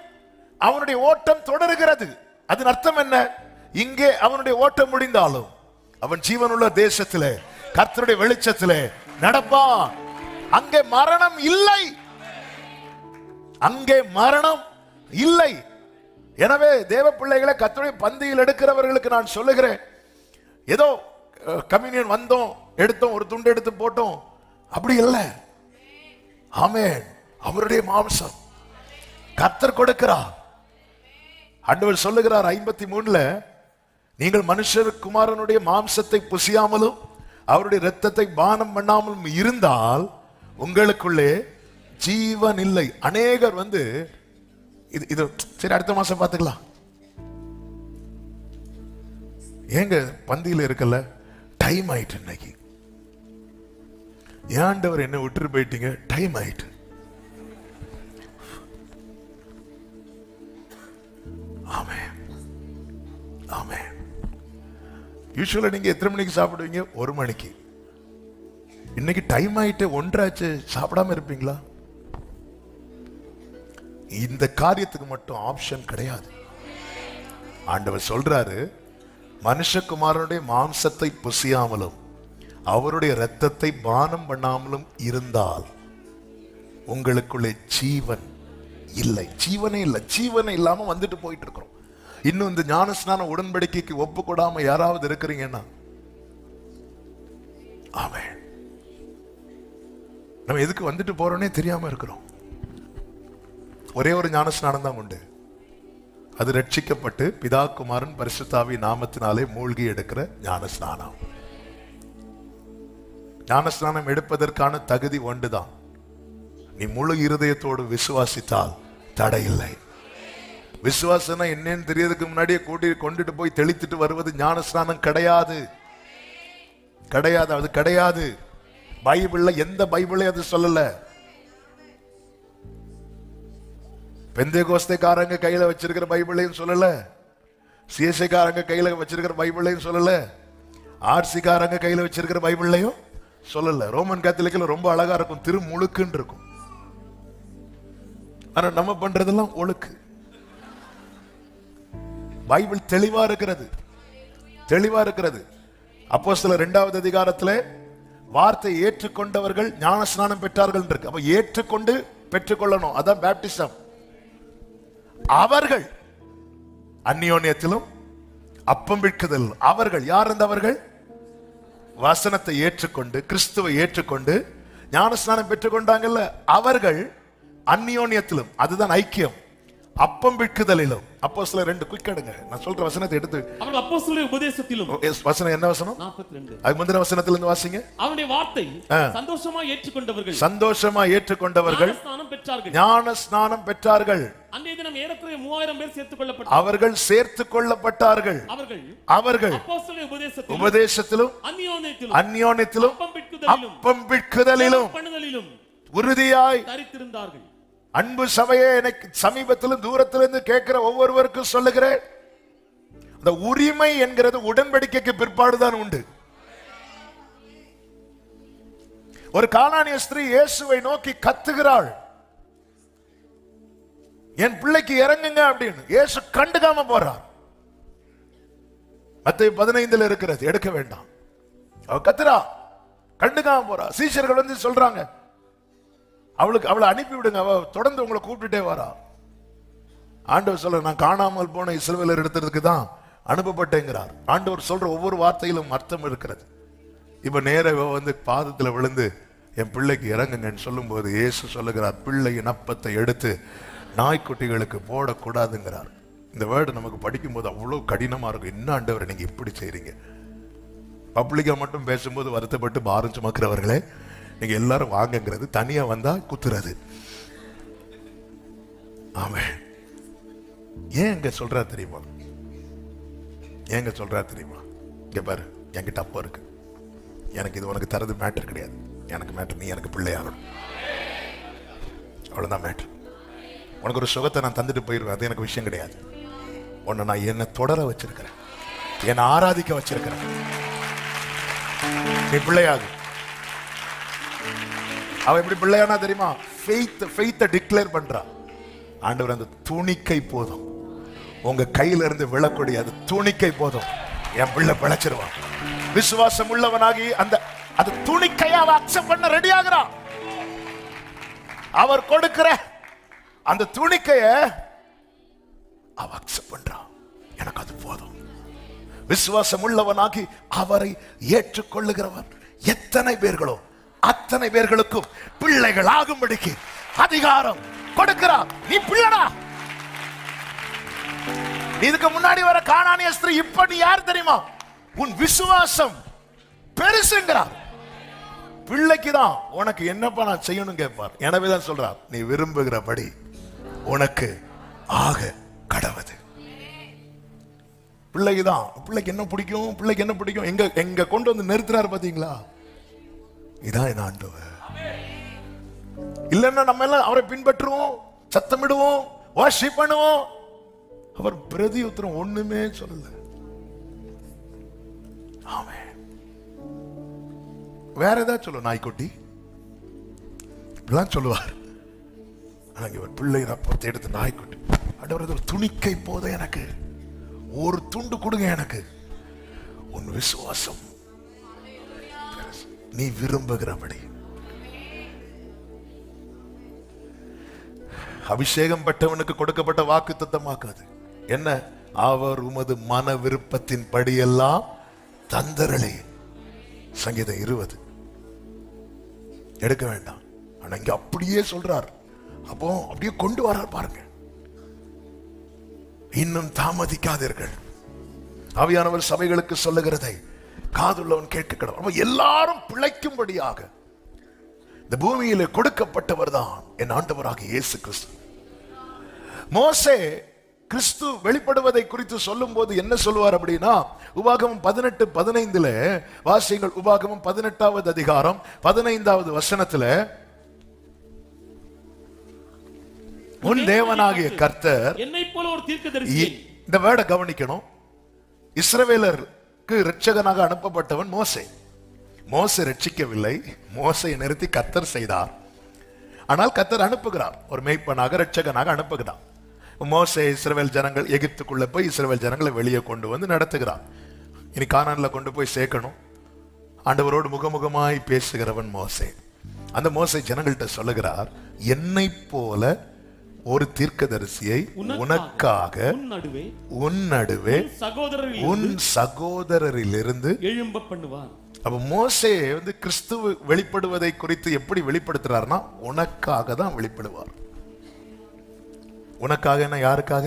அவனுடைய ஓட்டம் தொடருகிறது. அதன் அர்த்தம் என்ன? இங்கே அவனுடைய ஓட்டம் முடிந்தாலும் அவன் ஜீவனுள்ள தேசத்திலே கர்த்தருடைய வெளிச்சத்திலே நடப்பான். அங்கே மரணம் இல்லை, அங்கே மரணம் இல்லை. எனவே தேவ பிள்ளைகளை கர்த்தருடைய பந்தியில் எடுக்கிறவர்களுக்கு நான் சொல்லுகிறேன், ஏதோ கம்யூனியன் வந்தோம், எடுத்தோம், ஒரு துண்டு எடுத்து போட்டோம், அப்படி இல்லை. ஆமென். அவருடைய மாம்சம் கர்த்தர் கொடுக்கிறார். ஆண்டவர் சொல்லுகிறார் 53ல, நீங்கள் மனுஷர் குமாரனுடைய மாம்சத்தை புசியாமலும் அவருடைய இரத்தத்தை பானம் பண்ணாமலும் இருந்தால் உங்களுக்குள்ளே ஜீவன் இல்லை. அநேகர் இது சரி அடுத்த மாசம் பார்த்துக்கலாம், ஏங்க பந்தியில் இருக்கல, டைம் ஆயிட்டு, இன்னைக்கு ஏண்டவர் என்ன விட்டுட்டு போயிட்டீங்க, டைம் ஆயிட்டு. ஆமென், ஆமென். யூசுவலா நீங்க எத்தனை மணிக்கு சாப்பிடுவீங்க? 1 மணிக்கு. இன்னைக்கு டைம் ஆயிட்டு, 1:30 ஆச்சு, சாப்பிடாம இருப்பீங்களா? இந்த காரியத்துக்கு மட்டும் ஆப்ஷன் கிடையாது. ஆண்டவர் சொல்றாரு, மனுஷகுமாரனுடைய மாம்சத்தை புசியாமலும் அவருடைய இரத்தத்தை பானம் பண்ணாமலும் இருந்தால் உங்களுக்குள்ளே ஜீவன் இல்லை. ஜீவனே இல்லை. ஜீவனே இல்லாம வந்துட்டு போயிட்டு இருக்கிறோம். இன்னும் இந்த ஞானஸ்நான உடன்படிக்கைக்கு ஒப்பு கொடாம யாராவது இருக்கிறீங்கன்னா, ஆமென், நம்ம எதுக்கு வந்துட்டு போறோன்னே தெரியாம இருக்கிறோம். ஒரே ஒரு ஞானஸ்நானம் தான் உண்டு, அது ரட்சிக்கப்பட்டு பிதா குமாரன் பரிசுத்தாவி நாமத்தினாலே மூழ்கி எடுக்கிற ஞானஸ்நானம். ஞானஸ்நானம் எடுப்பதற்கான தகுதி ஒன்றுதான், நீ முழு இருதயத்தோடு விசுவாசித்தால் தடையில்லை. விசுவாசனா என்னன்னு தெரியறதுக்கு முன்னாடியே கொண்டுட்டு போய் தெளித்துட்டு வருவது ஞானஸ்நானம் கிடையாது, கிடையாது, அது கிடையாது. பைபிள்ல எந்த பைபிளையும் அது சொல்லல. பெந்தேகோஸ்தேக்காரங்க கையில வச்சிருக்கிற பைபிளையும் சொல்லல, சிஎஸ்ஐக்காரங்க கையில வச்சிருக்கிற பைபிளையும் சொல்லல, ஆர்சிக்காரங்க கையில வச்சிருக்கிற பைபிளையும் சொல்லல. ரோமன் கேத்தலிக்ல ரொம்ப அழகா இருக்கும், திருமுழுக்குன்னு இருக்கும். ஆனா நம்ம பண்றதெல்லாம் ஒழுக்கு. பைபிள் தெளிவா இருக்கிறது, தெளிவா இருக்கிறது. அப்போஸ்தலர் 2வது அதிகாரத்திலே வார்த்தை ஏற்றுக்கொண்டவர்கள் ஞானஸ்நானம் பெற்றார்கள் இருக்கு. அப்ப ஏற்றுக்கொண்டு பெற்றுக்கொள்ளணும், அதான் பேப்டிசம். அவர்கள் அந்நியோன்யத்திலும் அப்பம் விற்குதல். அவர்கள் யார்? இருந்தவர்கள் வசனத்தை ஏற்றுக்கொண்டு கிறிஸ்துவை ஏற்றுக்கொண்டு ஞானஸ்நானம் பெற்றுக்கொண்டாங்கல்ல, அவர்கள் அந்நியோன்யத்திலும், அதுதான் ஐக்கியம், அப்பம் விற்குதலிலும். அப்போஸ்தலர் 2 குயிக்கடுங்க, நான் சொல்ற வசனத்தை எடுத்து. அவர்கள் அப்போஸ்தலருடைய உபதேசத்திலும். வசனம் என்ன வசனம்? 42. அது முந்தின வசனத்திலிருந்து வாசிங்க. அவருடைய வார்த்தை சந்தோஷமா ஏற்றுக்கொண்டவர்கள், சந்தோஷமா ஏற்றுக்கொண்டவர்கள் ஞானஸ்நானம் பெற்றார்கள். ஞானஸ்நானம் பெற்றார்கள். அன்றைய தினம் ஏறக்குறைய 3000 பேர் சேர்த்துக் கொள்ளப்பட்டார்கள். அவர்கள் சேர்த்துக் கொள்ளப்பட்டார்கள். அவர்கள் அப்போஸ்தலருடைய உபதேசத்திலும் அந்யோன்யத்திலும் அப்பம் விற்குதலிலும் உறுதியாய் தரித்திருந்தார்கள். அன்பு சபையே, எனக்கு சமீபத்திலும் தூரத்திலிருந்து கேட்கிற ஒவ்வொருவருக்கும் சொல்லுகிறேன், அந்த உரிமை என்கிறது உடன்படிக்கைக்கு பிற்பாடுதான் உண்டு. ஒரு கானானிய ஸ்திரீ இயேசுவை நோக்கி கத்துகிறாள், என் பிள்ளைக்கு இறங்குங்க அப்படின்னு. இயேசு கண்டுக்காம போறார். மத்தேயு 15 இருக்கிறது, எடுக்க வேண்டாம். அவ கத்துறா, கண்டுக்காம போறா. சீஷர்கள் சொல்றாங்க, அவளை அனுப்பி விடுங்க, அவ தொடர்ந்து உங்களை கூப்பிட்டுட்டே வரா. ஆண்டவர் சொல்ற, நான் காணாமல் போன இஸ்ரவேலர் எடுத்ததுக்கு தான் அனுப்பப்பட்டேங்கிறார். ஆண்டவர் சொல்ற ஒவ்வொரு வார்த்தையிலும் அர்த்தம் இருக்கிறது. இப்ப நேர பாதத்துல விழுந்து என் பிள்ளைக்கு இறங்குங்கன்னு சொல்லும் போது இயேசு சொல்லுகிறார், பிள்ளையின் அப்பத்தை எடுத்து நாய்க்குட்டிகளுக்கு போடக்கூடாதுங்கிறார். இந்த வேர்டு நமக்கு படிக்கும் போது அவ்வளவு கடினமா இருக்கும். என்ன ஆண்டவர் நீங்க இப்படி செய்றீங்க? பப்ளிக்கா மட்டும் பேசும்போது வருத்தப்பட்டு பாரம் சுமக்கிறவர்களே, நீங்க எல்லாரும் வாங்கங்கிறது, தனியா வந்தா குத்துறது. ஆமென். ஏன் இங்க சொல்றா தெரியுமா? ஏங்க சொல்றா தெரியுமா? இங்க பாரு, என்கிட்ட அப்போ இருக்கு, எனக்கு இது உனக்கு தரது மேட்டர் கிடையாது. எனக்கு மேட்டர் நீ எனக்கு பிள்ளையாகணும், அவ்வளவுதான் மேட்டர். உனக்கு ஒரு சுகத்தை நான் தந்துட்டு போயிருவேன், அது எனக்கு விஷயம் கிடையாது. உன்னை நான் என்ன தொடர வச்சிருக்கிறேன், என்னை ஆராதிக்க வச்சிருக்கிறேன். நீ பிள்ளையாகு. அவ எப்படி பிள்ளையானா தெரியுமா? ஃபெய்த்தை டிக்ளேர் பண்றா. ஆண்டவர், அந்த துணிக்கை போதும், உங்க கையில இருந்து விழக்கூடிய அது துணிக்கை போதும், என் பிள்ளை பிழைச்சிருவான். விசுவாசம் உள்ளவனாகி அந்த துணிக்கையை அவ அக்செப்ட் பண்ண ரெடி ஆகுறான். அவர் கொடுக்கிற அந்த துணிக்கைய அவ அக்செப்ட் பண்றான். எனக்கு அது போதும். விசுவாசம் உள்ளவனாகி அவரை ஏற்றுக்கொள்ளுகிறவர் எத்தனை பேர்களோ அத்தனை பேர்களுக்கும் பிள்ளைகள் ஆகும்படிக்கு அதிகாரம் கொடுக்கிறார். நீ பிள்ளடா. இதுக்கு முன்னாடி வர கானானிய ஸ்திரீ இப்ப நீ யார் தெரியுமா? உன் விசுவாசம் பெருசுங்கிறார். பிள்ளைக்குதான் உனக்கு என்னப்பா நான் செய்யணும் கேட்பார். எனவேதான் சொல்றார், நீ விரும்புகிறபடி உனக்கு ஆக கடவுது. பிள்ளைக்குதான். பிள்ளைக்கு என்ன பிடிக்கும், பிள்ளைக்கு என்ன பிடிக்கும், எங்க கொண்டு வந்து நிறுத்துறாரு பாத்தீங்களா? இதான் என் ஆண்டவர். இல்லைன்னா நம்ம எல்லாம் அவரை பின்பற்றுவோம், சத்தமிடுவோம், வர்ஷிப் பண்ணுவோம். அவர் பிரதி உத்தரம் ஒண்ணுமே சொல்லல. ஆமே. வேற ஏதாவது சொல்ல, நாய்க்குட்டி இப்படிலாம் சொல்லுவார். இவர் பிள்ளை ரப்பத்தை எடுத்து நாய்க்குட்டி, ஆண்டவர் ஒரு துணிக்கை போத, எனக்கு ஒரு துண்டு கொடுங்க, எனக்கு உன் விசுவாசம் நீ விரும்புகிறபடி. அபிஷேகம் பெற்றவனுக்கு கொடுக்கப்பட்ட வாக்கு தத்தமாக்காது. என்ன? அவர் உமது மன விருப்பத்தின் படியெல்லாம் தந்தரளே. சங்கீதம் 20. எடுக்க வேண்டாம். ஆனா இங்க அப்படியே சொல்றார். அப்போ அப்படியே கொண்டு வரார் பாருங்க. இன்னும் தாமதிக்காதீர்கள். ஆவியானவர் சபைகளுக்கு சொல்லுகிறதை காதுள்ளவன் கேட்க கடவுள். எல்லாரும் பிழைக்கும்படியாக இந்த பூமியிலே கொடுக்கப்பட்டவர் தான் என் ஆண்டவராகிய இயேசு கிறிஸ்து. மோசே கிறிஸ்து வெளிப்படுவதை குறித்து சொல்லும் போது என்ன சொல்லுவார் அப்படின்னா, உபாகமம் 18:15 வாசியுங்கள். உபாகமம் 18வது அதிகாரம் 15வது வசனத்துல, உன் தேவனாகிய கர்த்தர் என்னை போல ஒரு தீர்க்கதரிசி. இந்த வேர்டை கவனிக்கணும். இஸ்ரவேலருக்கு இரட்சகனாக அனுப்பப்பட்டவன் மோசே. மோசே ரட்சிக்கவில்லை, மோசையை நிறுத்தி கர்த்தர் செய்தார். ஆனால் கர்த்தர் அனுப்புகிறார், ஒரு மேய்ப்பனாக இரட்சகனாக அனுப்புகிறார். மோசே இஸ்ரவேல் ஜனங்கள் எகிப்துக்குள்ள போய் இஸ்ரவேல் ஜனங்களை வெளியே கொண்டு வந்து நடத்துகிறார். இனி கானான்ல கொண்டு போய் சேர்க்கணும். ஆண்டவரோடு முகமுகமாய் பேசுகிறவன் மோசே. அந்த மோசே ஜனங்கள்கிட்ட சொல்லுகிறார், என்னை போல ஒரு தீர்க்கதரிசியை உனக்காக உன் நடுவே உன் சகோதரரிலிருந்து எழும்ப பண்ணுவார். அப்ப மோசே கிறிஸ்துவ வெளிப்படுவதை குறித்து எப்படி வெளிப்படுத்துறாருன்னா, உனக்காக தான் வெளிப்படுவார். உனக்காக என்ன? யாருக்காக?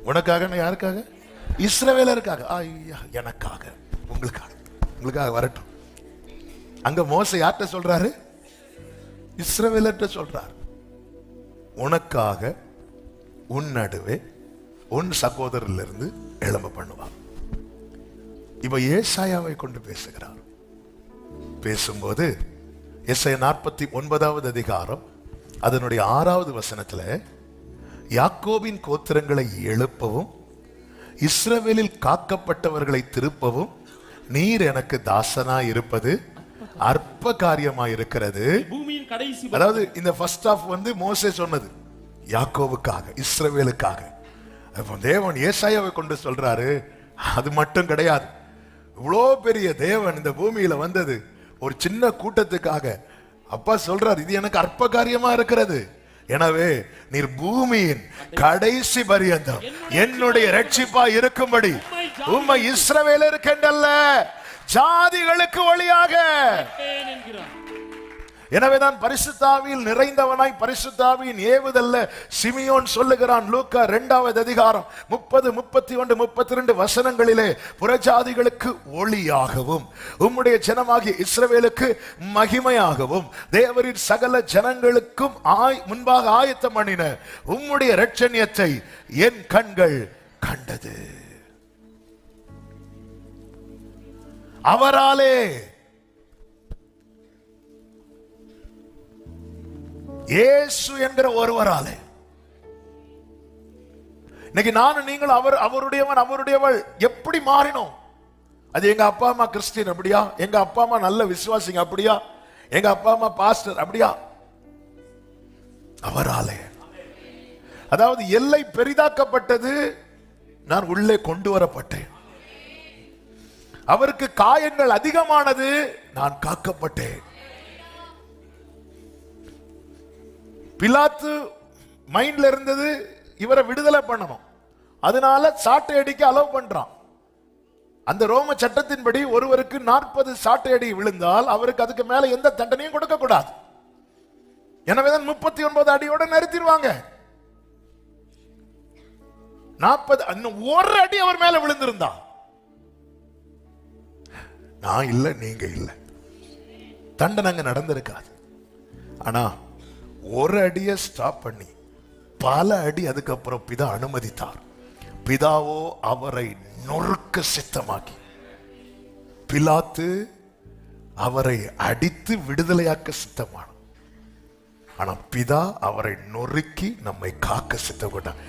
உனக்காக என்ன? யாருக்காக? இஸ்ரவேலருக்காக. ஐயா, எனக்காக, உங்களுக்காக, உங்களுக்காக வரட்டும். அங்க மோசே யார்கிட்ட சொல்றாரு? இஸ்ரவேலர்கிட்ட சொல்றார். உனக்காக உன் நடுவே உன் சகோதரிலிருந்து எழும்ப பண்ணுவார். இப்ப ஏசாயாவை கொண்டு பேசுகிறார். பேசும்போது எசாயா 49வது அதிகாரம் அதனுடைய 6வது வசனத்துல, யாக்கோபின் கோத்திரங்களை எழுப்பவும் இஸ்ரவேலில் காக்கப்பட்டவர்களை திருப்பவும் நீர் எனக்கு தாசனாய் இருப்பது அற்ப காரியமாய் இருக்கிறது. அதாவது இந்த ஃபர்ஸ்ட் ஆஃப் மோசே சொன்னது யாக்கோவுக்காக, இஸ்ரவேலுக்காக. தேவன் ஏசாயாவை கொண்டு சொல்றாரு, அது மட்டும் கிடையாது. இவ்வளோ பெரிய தேவன் இந்த பூமியில வந்தது ஒரு சின்ன கூட்டத்துக்காக. அப்பா சொல்றார், இது எனக்கு அற்ப காரியமா இருக்கிறது. எனவே நீர் பூமியின் கடைசி பரியந்தம் என்னுடைய ரட்சிப்பா இருக்கும்படி உம்மை இஸ்ரவேலருக்கென்றல்ல ஜாதிகளுக்கு ஒளியாக. எனவேதான் பரிசுத்தாவியில் நிறைந்தவனாய் பரிசுத்தாவியின் ஏவுதல்ல சிமியோன் சொல்லுகிறான். லூக்கா 2வது அதிகாரம் 30, 31, 32 வசனங்களிலே, புறஜாதிகளுக்கு ஒளியாகவும் உம்முடைய ஜனமாகிய இஸ்ரவேலுக்கு மகிமையாகவும் தேவரின் சகல ஜனங்களுக்கும் முன்பாக ஆயத்தம் பண்ணின உம்முடைய இரட்சணியத்தை என் கண்கள் கண்டது. அவராலே இயேசு என்கிற ஒருவராலே. இன்னைக்கு நானும் நீங்கள் அவருடையவன் அவருடையவள் எப்படி மாறினோம்? அது எங்க அப்பா அம்மா கிறிஸ்டியன் அப்படியா? எங்க அப்பா அம்மா நல்ல விசுவாசிங்க அப்படியா? எங்க அப்பா அம்மா பாஸ்டர் அப்படியா? அவராலே. அதாவது எல்லை பெரிதாக்கப்பட்டது, நான் உள்ளே கொண்டு வரப்பட்டேன். அவருக்கு காயங்கள் அதிகமானது, நான் காக்கப்பட்டேன். பிலாத்து மைண்ட்ல இருந்தது இவரை விடுதலை பண்ணணும், அதனால சாட்டை அடிக்க அலோவ் பண்றான். அந்த ரோம சட்டத்தின்படி ஒருவருக்கு 40 சாட்டை அடி விழுந்தால் அவருக்கு அதுக்கு மேல எந்த தண்டனையும் கொடுக்க கூடாது. எனவேதான் 39 அடியோட நிறுத்திடுவாங்க. 40 ஒரு அடி அவர் மேல விழுந்திருந்தா, நான் இல்ல நீங்க இல்ல, தண்டனை அங்க நடந்திருக்காது. ஆனா ஒரு அடியை ஸ்டாப் பண்ணி பல அடி அதுக்கப்புறம் பிதா அனுமதித்தார். பிதாவோ அவரை நொறுக்க சித்தமாக்கி, பிலாத்து அவரை அடித்து விடுதலையாக்க சித்தமான, ஆனா பிதா அவரை நொறுக்கி நம்மை காக்க சித்தப்பட்டார்.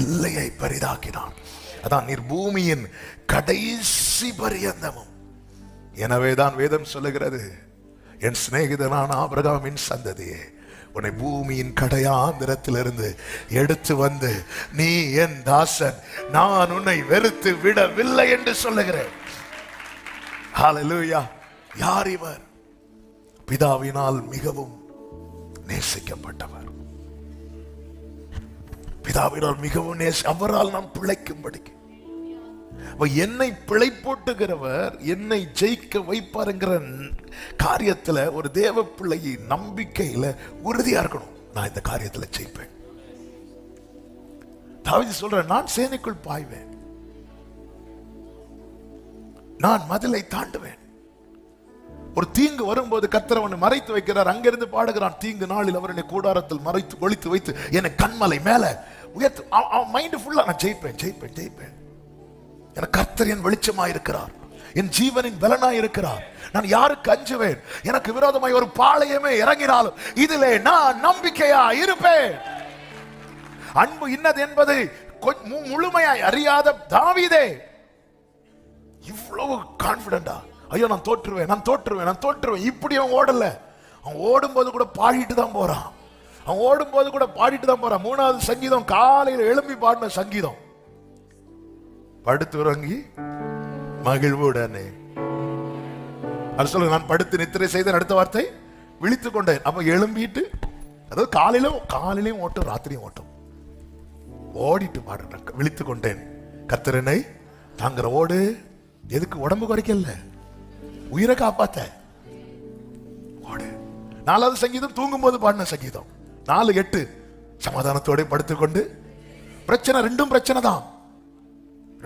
எல்லையை பெரிதாக்கினார். அதான் நீர் பூமியின் கடைசி பரியந்தமும். எனவேதான் வேதம் சொல்லுகிறது, என் சிநேகிதனான ஆபிரகாமின் சந்ததியே, உன்னை பூமியின் கடையாந்திரத்திலிருந்து எடுத்து வந்து நீ என் தாசன், நான் உன்னை வெறுத்து விடவில்லை என்று சொல்லுகிறேன். ஹல்லேலூயா. யார் இவர்? பிதாவினால் மிகவும் நேசிக்கப்பட்டவர். பிதாவினால் மிகவும் அவரால் நாம் பிழைக்கும்படி. என்னை பிழைப்போட்டுகிறவர் என்னை ஜெயிக்க வைப்பார் என்கிற காரியத்துல ஒரு தேவ பிள்ளையை நம்பிக்கையில உறுதியா இருக்கணும். நான் இந்த காரியத்துல ஜெயிப்பேன். தாவீது சொல்றேன், நான் சேனைக்குள் பாய்வேன், நான் மதிலை தாண்டுவேன். ஒரு தீங்கு வரும்போது கர்த்தர் அவனை மறைத்து வைக்கிறார். அங்கிருந்து பாடுகிறான், தீங்கு நாளில் அவர் என்னை கூடாரத்தில் மறைத்து ஒளித்து வைத்து என்னை கண்மலை மேல உயர்த்து. அவன் மைண்ட் ஃபுல்லா நான் ஜெயிப்பேன் ஜெயிப்பேன் ஜெயிப்பேன். எனக்கு கர்த்தர் என் வெளிச்சமாய் இருக்கிறார், என் ஜீவனின் பலனாய் இருக்கிறார். நான் யாருக்கு அஞ்சுவேன்? எனக்கு விரோதமாய் ஒரு பாளையமே இறங்கினாலும் இதிலே நான் நம்பிக்கையா இருப்பேன். அன்பு இன்னது என்பதை முழுமையாய் அறியாத தாவீதே இவ்வளவு கான்பிடண்டா, ஐயோ நான் தோற்றுவேன் நான் தோற்றுவேன் நான் தோற்றுவேன், இப்படி அவன் ஓடல. அவன் ஓடும்போது கூட பாடிட்டு தான் போறான். அவன் ஓடும்போது கூட பாடிட்டு தான் போறான். 3வது சங்கீதம், காலையில் எழும்பி பாடின சங்கீதம். படுத்து உறங்கி மகிழ்வுடனே அது சொல்லுங்க, நான் படுத்து நித்திரை செய்த அடுத்த வார்த்தை விழித்துக் கொண்டேன். அப்ப எழும்பிட்டு, அதாவது காலையிலும் ஓட்டும் ராத்திரியும் ஓட்டும், ஓடிட்டு பாடுறேன். விழித்துக் கொண்டேன் கர்த்தரனை தாங்கிற ஓடு. எதுக்கு? உடம்பு குறைக்கல, உயிரை காப்பாத்த ஓடு. 4வது சங்கீதம் தூங்கும் போது பாடின சங்கீதம். 4:8 சமாதானத்தோட படுத்துக்கொண்டு. பிரச்சனை ரெண்டும் பிரச்சனை தான்,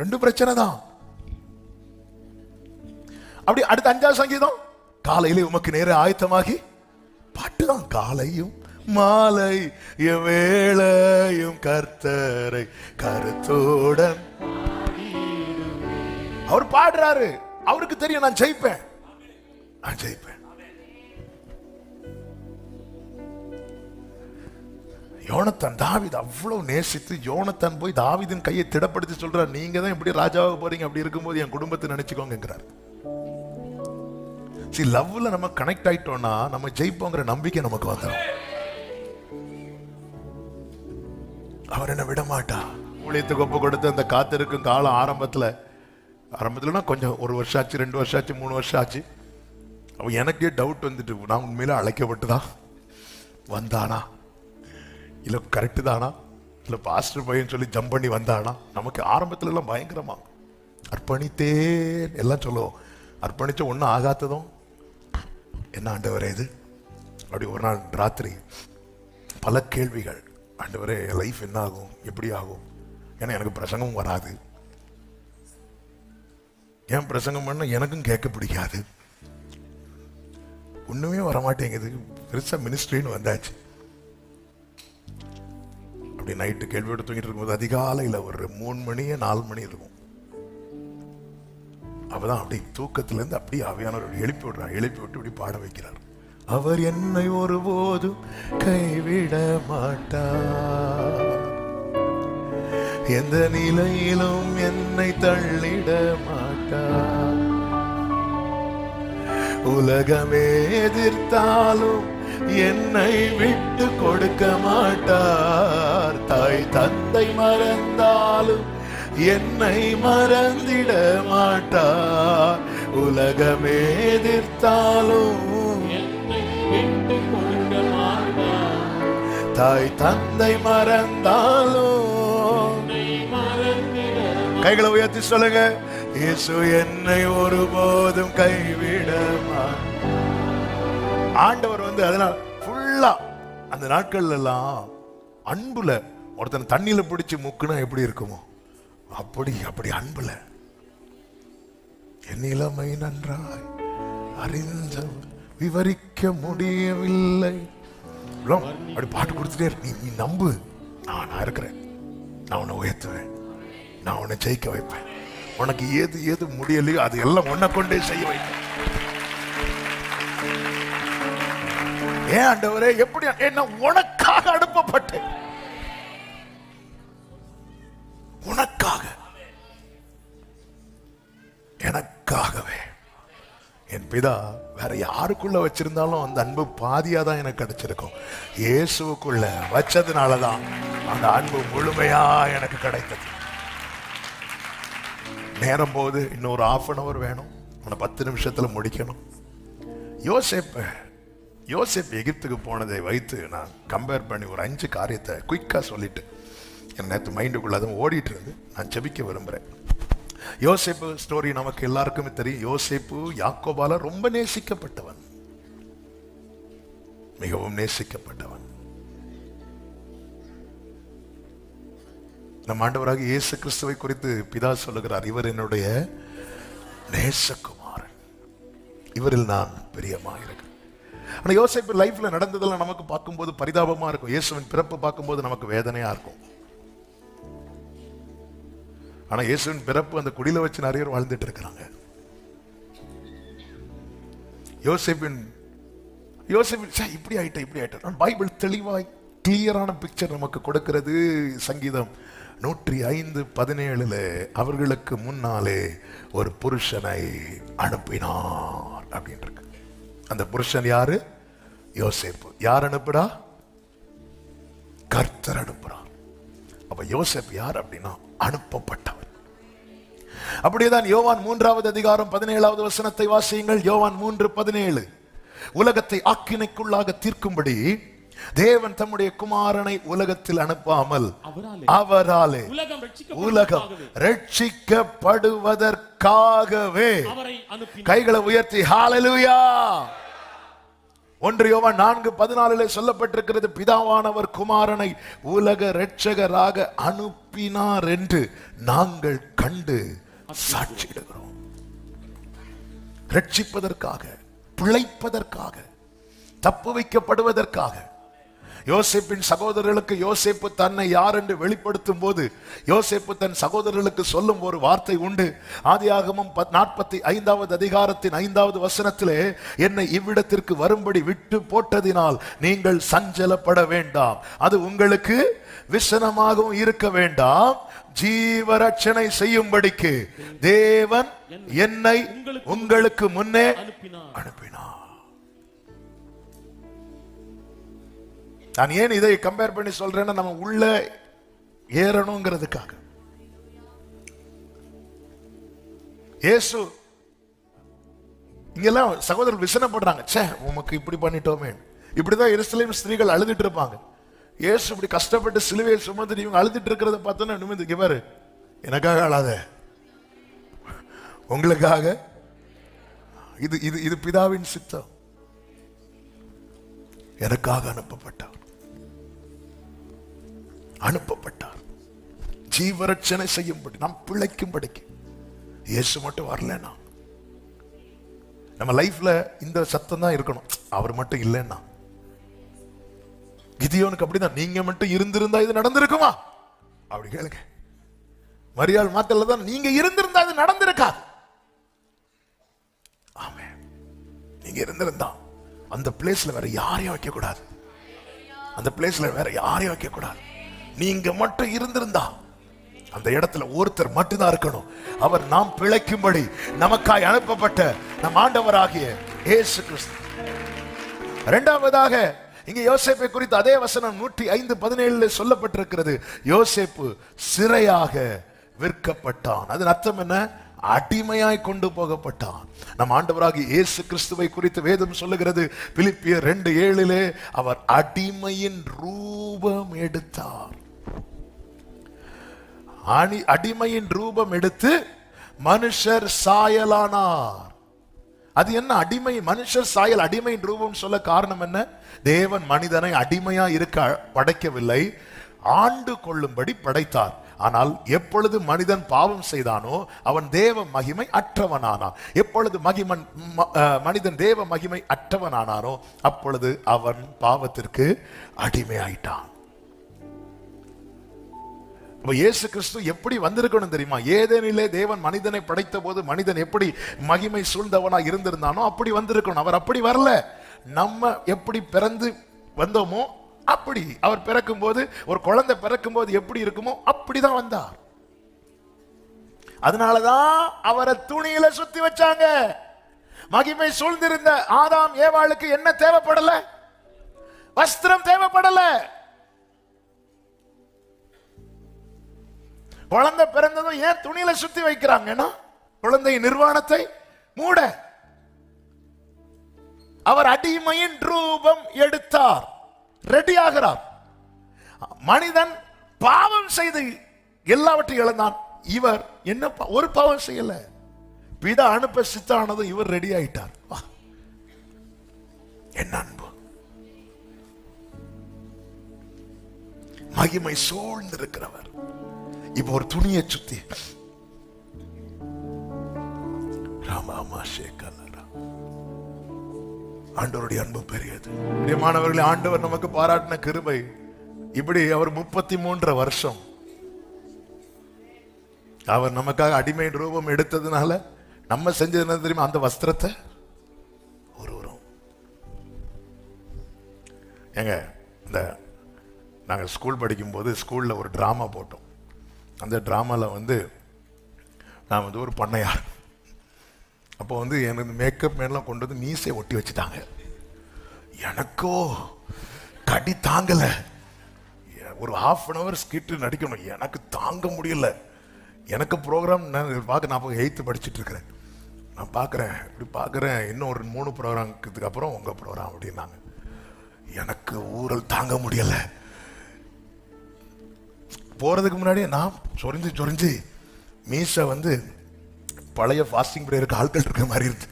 ரெண்டும் பிரச்சனை தான். அப்படி அடுத்த 5வது சங்கீதம், காலையிலே உமக்கு நேர ஆயத்தமாகி பாட்டு தான். காலையும் மாலை வேளையும் கர்த்தரை கருத்துடன் அவர் பாடுறாரு. அவருக்கு தெரியும் நான் ஜெயிப்பேன், நான் ஜெயிப்பேன். யோனத்தான் தாவீது அவ்வளவு நேசித்து, யோனத்தான் போய் தாவீதின் கையை திடப்படுத்தி சொல்றார், நீங்க தான் இப்படி ராஜாவாக போறீங்க, அப்படி இருக்கும்போது என் குடும்பத்தை நினைச்சுக்கோங்கிறார். லவ்ல நம்ம கனெக்ட் ஆயிட்டோம்னா நம்ம ஜெயிப்போங்கிற நம்பிக்கை நமக்கு வந்துடும். அவர் என்ன விட மாட்டா. ஊழியத்துக்கு ஒப்பு கொடுத்து அந்த காத்திருக்கும் காலம் ஆரம்பத்துலனா கொஞ்சம் 1 வருஷம் ஆச்சு, 2 வருஷம் ஆச்சு, 3 வருஷம் ஆச்சு. அவன் எனக்கே டவுட் வந்துட்டு, நான் உண்மையில அழைக்கப்பட்டுதா வந்தானா, இல்ல கரெக்டு தானா, இல்ல பாஸ்டர் பையன் சொல்லி ஜம்ப் பண்ணி வந்தானா. நமக்கு ஆரம்பத்துல எல்லாம் பயங்கரமா அர்ப்பணித்தேன் எல்லாம் சொல்லுவோம். அர்ப்பணிச்ச ஒன்னும் ஆகாததும், என்ன ஆண்டவரே இது அப்படி. ஒரு நாள் ராத்திரி பல கேள்விகள், ஆண்டவரே என் லைஃப் என்ன ஆகும், எப்படி ஆகும்? ஏன்னா எனக்கு பிரசங்கம் வராது, ஏன் பிரசங்கம் பண்ண எனக்கும் கேட்க பிடிக்காது, ஒண்ணுமே வரமாட்டேங்குது. பெருசா மினிஸ்ட்ரின்னு வந்தாச்சு. அப்படி நைட்டு கேள்வியோட தூங்கிட்டு இருக்கும்போது அதிகாலையில் ஒரு 3 மணி 4 மணி இருக்கும். அப்பதான் அப்படி தூக்கத்திலேருந்து அப்படியே ஆவியானவர் எழுப்பி விடுறார். எழுப்பி விட்டு இப்படி பாட வைக்கிறார். அவர் என்னை ஒருபோதும் கைவிட மாட்டார். எந்த நிலையிலும் என்னை தள்ளிட மாட்டார். உலகமே எதிர்த்தாலும் என்னை விட்டு கொடுக்க மாட்டார். தாய் தந்தை மறந்தாலும் என்னை மறந்திட மாட்டார். உலகமே எதிர்த்தாலும் விட்டு கொடுக்க மாட்டார். தாய் தந்தை மறந்தாலும். கைகளை உயர்த்தி சொல்லுங்க, இயேசு என்னை ஒருபோதும் கைவிட மாட்டார். ஆண்டவர் அதனால ஃபுல்லா அந்த நாட்கள் எல்லாம் அன்புல ஒருத்தன் தண்ணியில பிடிச்சு முக்குனா எப்படி இருக்குமோ அப்படி அப்படி அன்புல என் நிலைமை நன்றாய் அறிந்த விவரிக்க முடியவில்லை. அப்படி பாட்டு கொடுத்துட்டே நீ நம்பு, நான் இருக்கிறேன், நான் உன்னை உயர்த்துவேன், நான் உன்னை ஜெயிக்க வைப்பேன், உனக்கு ஏது ஏது முடியலையோ அது எல்லாம் உன்னை கொண்டே செய்ய வைப்பேன். ஏன் ஆண்டவரே எப்படி என்ன உனக்காக அனுப்பப்பட்டேன், உனக்காக எனக்காகவே. என் பிதா வேற யாருக்குள்ள வச்சிருந்தாலும் அந்த அன்பு பாதியாதான் எனக்கு கிடைச்சிருக்கும். இயேசுக்குள்ள வச்சதுனாலதான் அந்த அன்பு முழுமையா எனக்கு கிடைத்தது. நேரம் போது இன்னொரு 1/2 hour வேணும், உன்னை 10 நிமிஷத்துல முடிக்கணும். யோசேப்பு எகிப்துக்கு போனதை வைத்து நான் கம்பேர் பண்ணி ஒரு 5 காரியத்தை குயிக்கா சொல்லிட்டு என் நேற்று மைண்டுக்குள்ள அதுவும் ஓடிட்டு இருந்து நான் ஜெபிக்க விரும்புறேன். யோசேப்பு ஸ்டோரி நமக்கு எல்லாருக்குமே தெரியும். யோசேப்பு யாக்கோபால ரொம்ப நேசிக்கப்பட்டவன், மிகவும் நேசிக்கப்பட்டவன். நம் ஆண்டவராக இயேசு கிறிஸ்துவை குறித்து பிதா சொல்லுகிறார், இவர் என்னுடைய நேசகுமாரன், இவரில் நான் பிரியமாயிருக்கிறேன். ஆனா யோசேப்பு லைஃப்ல நடந்ததெல்லாம் நமக்கு பார்க்கும்போது பரிதாபமா இருக்கும். இயேசுவின் பிறப்பு பார்க்கும்போது நமக்கு வேதனையா இருக்கும். ஆனா இயேசுவின் பிறப்பு அந்த குடியில வச்சு நிறைய பேர் வாழ்ந்துட்டு இருக்கிறாங்க. யோசேப்பு இப்படி ஆயிட்ட. பைபிள் தெளிவாய் கிளியரான பிக்சர் நமக்கு கொடுக்கிறது. சங்கீதம் 105:17 அவர்களுக்கு முன்னாலே ஒரு புருஷனை அனுப்பினார் அப்படின்னு இருக்கு. அந்த புருஷன் யாரு? யோசேப்பு. யார் அனுப்புறா? கர்த்தர் அனுப்புறார். அப்ப யோசேப்பு யார் அப்படின்னா அனுப்பப்பட்டவர். அப்படியேதான் யோவான் 3:17 வாசியுங்கள். யோவான் 3:17 உலகத்தை ஆக்கினைக்குள்ளாக தீர்க்கும்படி தேவன் தம்முடைய குமாரனை உலகத்தில் அனுப்பாமல் அவராலே உலகம் ரட்சிக்கப்படுவதற்காகவே கைகளை உயர்த்தி ஹalleluya. 1 யோவான் 4:14 சொல்லப்பட்டிருக்கிறது, பிதாவானவர் குமாரனை உலக இரட்சகராக அனுப்பினார் என்று நாங்கள் கண்டு சாட்சியிடுகிறோம். ரட்சிப்பதற்காக, பிழைப்பதற்காக, தப்பு வைக்கப்படுவதற்காக. யோசேப்பின் சகோதரர்களுக்கு யோசேப்பு தன்னை யார் என்று வெளிப்படுத்தும் போது யோசேப்பு தன் சகோதரர்களுக்கு சொல்லும் ஒரு வார்த்தை உண்டு. ஆதியாகமம் 45 5 என்னை இவ்விடத்திற்கு வரும்படி விட்டு போட்டதினால் நீங்கள் சஞ்சலப்பட வேண்டாம், அது உங்களுக்கு விசனமாகவும் இருக்க வேண்டாம், ஜீவரட்சணை செய்யும்படிக்கு தேவன் என்னை உங்களுக்கு முன்னே அனுப்பினார். நான் ஏன் இதை கம்பேர் பண்ணி சொல்றேன்னா நம்ம உள்ள ஏறணுங்கிறதுக்காக. இயேசு இங்கெல்லாம் சகோதரர்கள் விசனப்படுறாங்க, சே உமக்கு இப்படி பண்ணிட்டோமே. இப்படிதான் எருசலேம் ஸ்திரீகள் அழுதுட்டு இருப்பாங்க. இயேசு இப்படி கஷ்டப்பட்டு சிலுவையை சுமந்து இவங்க அழுதுட்டு இருக்கிறத பார்த்தோன்னா நிமிந்து பாரு, எனக்காக அழாத, உங்களுக்காக. இது இது இது பிதாவின் சித்தம். எனக்காக அனுப்பப்பட்டார் ஜீவரட்சணை செய்யும்படி, நாம் பிழைக்கும்படிக்கு. இயேசு மட்டும் வரலன்னா நம்ம லைஃப்ல இந்த சத்தம் தான் இருக்கணும். அவர் மட்டும் இல்லைன்னா, கிதியோனுக்கு அப்படிதான், நீங்க மட்டும் இருந்திருந்தா இது நடந்திருக்குமா அப்படி கேளுங்க. மரியாள் மாத்தல தான், நீங்க இருந்திருந்தா இது நடந்திருக்காது. ஆமென். நீங்க இருந்திருந்தா அந்த பிளேஸ்ல வேற யாரையும் வைக்க கூடாது. அந்த பிளேஸ்ல வேற யாரையும் வைக்க கூடாது. நீங்க மட்டும் இருந்திருந்தா அந்த இடத்துல ஒருத்தர் மட்டும்தான் இருக்கணும். அவர் நாம் பிழைக்கும்படி நமக்காய் அனுப்பப்பட்ட நம் ஆண்டவராகிய இயேசு கிறிஸ்து. இரண்டாவதாக இங்க யோசேப்பை குறித்து அதே வசனம் 105:17 சொல்லப்பட்டிருக்கிறது. யோசேப்பு சிறையாக விற்கப்பட்டான். அதன் அர்த்தம் என்ன? அடிமையாய் கொண்டு போகப்பட்டான். நம் ஆண்டவராகிய இயேசு கிறிஸ்துவை குறித்து வேதம் சொல்லுகிறது பிலிப்பியர் 2:7 அவர் அடிமையின் ரூபம் எடுத்தார். அடிமையின் ரூபம் எடுத்து மனுஷர் சாயலானார். அது என்ன அடிமை மனுஷர் சாயல் அடிமையின் ரூபம் சொல்ல காரணம் என்ன? தேவன் மனிதனை அடிமையா இருக்க படைக்கவில்லை, ஆண்டு கொள்ளும்படி படைத்தார். ஆனால் எப்பொழுது மனிதன் பாவம் செய்தானோ அவன் தேவ மகிமை அற்றவனானான். எப்பொழுது மனிதன் தேவ மகிமை அற்றவனானானோ அப்பொழுது அவன் பாவத்திற்கு அடிமையாயிட்டான். இயேசு கிறிஸ்து எப்படி வந்திருக்கணும் தெரியுமா? ஏதேனிலே தேவன் மனிதனை படைத்த போது மனிதன் எப்படி மகிமை சூழ்ந்தவனா இருந்திருந்தானோ அப்படி வந்திருக்கணும். அவர் அப்படி வரல. நம்ம எப்படி பிறந்து வந்தோமோ அப்படி அவர் பிறக்கும் போது, ஒரு குழந்தை பிறக்கும் போது எப்படி இருக்குமோ அப்படிதான் வந்தார். அதனாலதான் அவரை துணியில சுத்தி வச்சாங்க. மகிமை சூழ்ந்திருந்த ஆதாம் ஏவாளுக்கு என்ன தேவைப்படல? வஸ்திரம் தேவைப்படல. குழந்தை பிறந்ததும் ஏன் துணியில சுத்தி வைக்கிறாங்கன்னா குழந்தை நிர்வாணத்தை மூட. அவர் அடிமையின் ரூபம் எடுத்தார், ரெடி ஆகிறார். மனிதன் பாவம் செய்து எல்லாவற்றையும் இழந்தான். இவர் என்ன ஒரு பாவம் செய்யல. பிதா அனுப்ப சித்தானதும் இவர் ரெடி ஆயிட்டார். என்ன அன்பு! மகிமை சூழ்ந்திருக்கிறவர் இப்ப ஒரு துணியை சுத்தி ஆண்டவருடைய அன்பு பெரியது. பிரியமானவர்களே, ஆண்டவர் நமக்கு பாராட்டின கிருபை இப்படி அவர் 33 வருஷம் அவர் நமக்காக அடிமை ரூபம் எடுத்ததுனால நம்ம செஞ்சது என்ன தெரியுமா? அந்த வஸ்திரத்தை ஒருவரும் எங்க இந்த நாங்க ஸ்கூல் படிக்கும் போது ஸ்கூல்ல ஒரு டிராமா போட்டோம். அந்த டிராமால நான் ஒரு பண்ணையார். அப்போ எனக்கு மேக்கப் மேலாம் கொண்டு வந்து மீசை ஒட்டி வச்சுட்டாங்க. எனக்கோ கடி தாங்கல. ஒரு 1/2 hour ஸ்கிட் நடிக்கணும், எனக்கு தாங்க முடியல. எனக்கு ப்ரோக்ராம் நான் 8th படிச்சுட்டு இருக்கிறேன். நான் பார்க்குறேன், இப்படி பார்க்குறேன், இன்னும் ஒரு 3 ப்ரோக்ராமுக்கு அப்புறம் உங்கள் ப்ரோக்ராம் அப்படின்னாங்க. எனக்கு ஊரல் தாங்க முடியல. போறதுக்கு முன்னாடி நான் சொரிஞ்சு மீசை பழைய ஃபாஸ்டிங் பிரேயருக்கு ஆட்கள் இருக்கிற மாதிரி இருக்கு.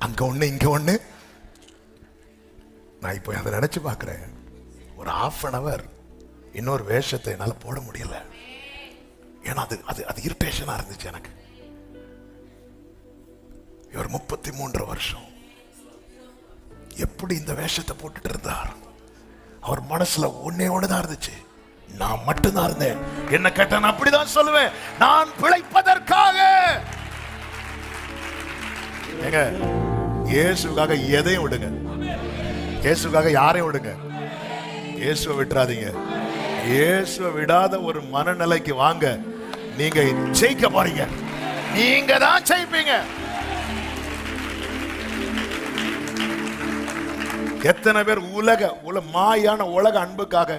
அங்க ஒண்ணு இங்க ஒண்ணு. நான் இப்போ அதை நினைச்சு பார்க்கிறேன். ஒரு 1/2 hour இன்னொரு வேஷத்தை என்னால போட முடியல. ஏன்னா அது இரிட்டேஷனா இருந்துச்சு எனக்கு. இவர் 33 வருஷம் எப்படி இந்த வேஷத்தை போட்டுட்டு இருந்தார்? அவர் மனசுல ஒண்ணுதான் இருந்துச்சு, நான் மட்டும்தான் இருந்தேன். என்ன கேட்ட நான் அப்படிதான் சொல்லுவேன், நான் பிழைப்பதற்காக. ஏங்க, இயேசுக்காக எதையும் விடுங்க, இயேசுக்காக யாரையும் விடுங்க, இயேசுவை விட்டுறாதீங்க. இயேசுவை விடாத ஒரு மனநிலைக்கு வாங்க, நீங்க ஜெயிக்க போறீங்க. நீங்க தான் ஜெயிப்பீங்க. எத்தனை பேர் மாயான உலக அன்புக்காக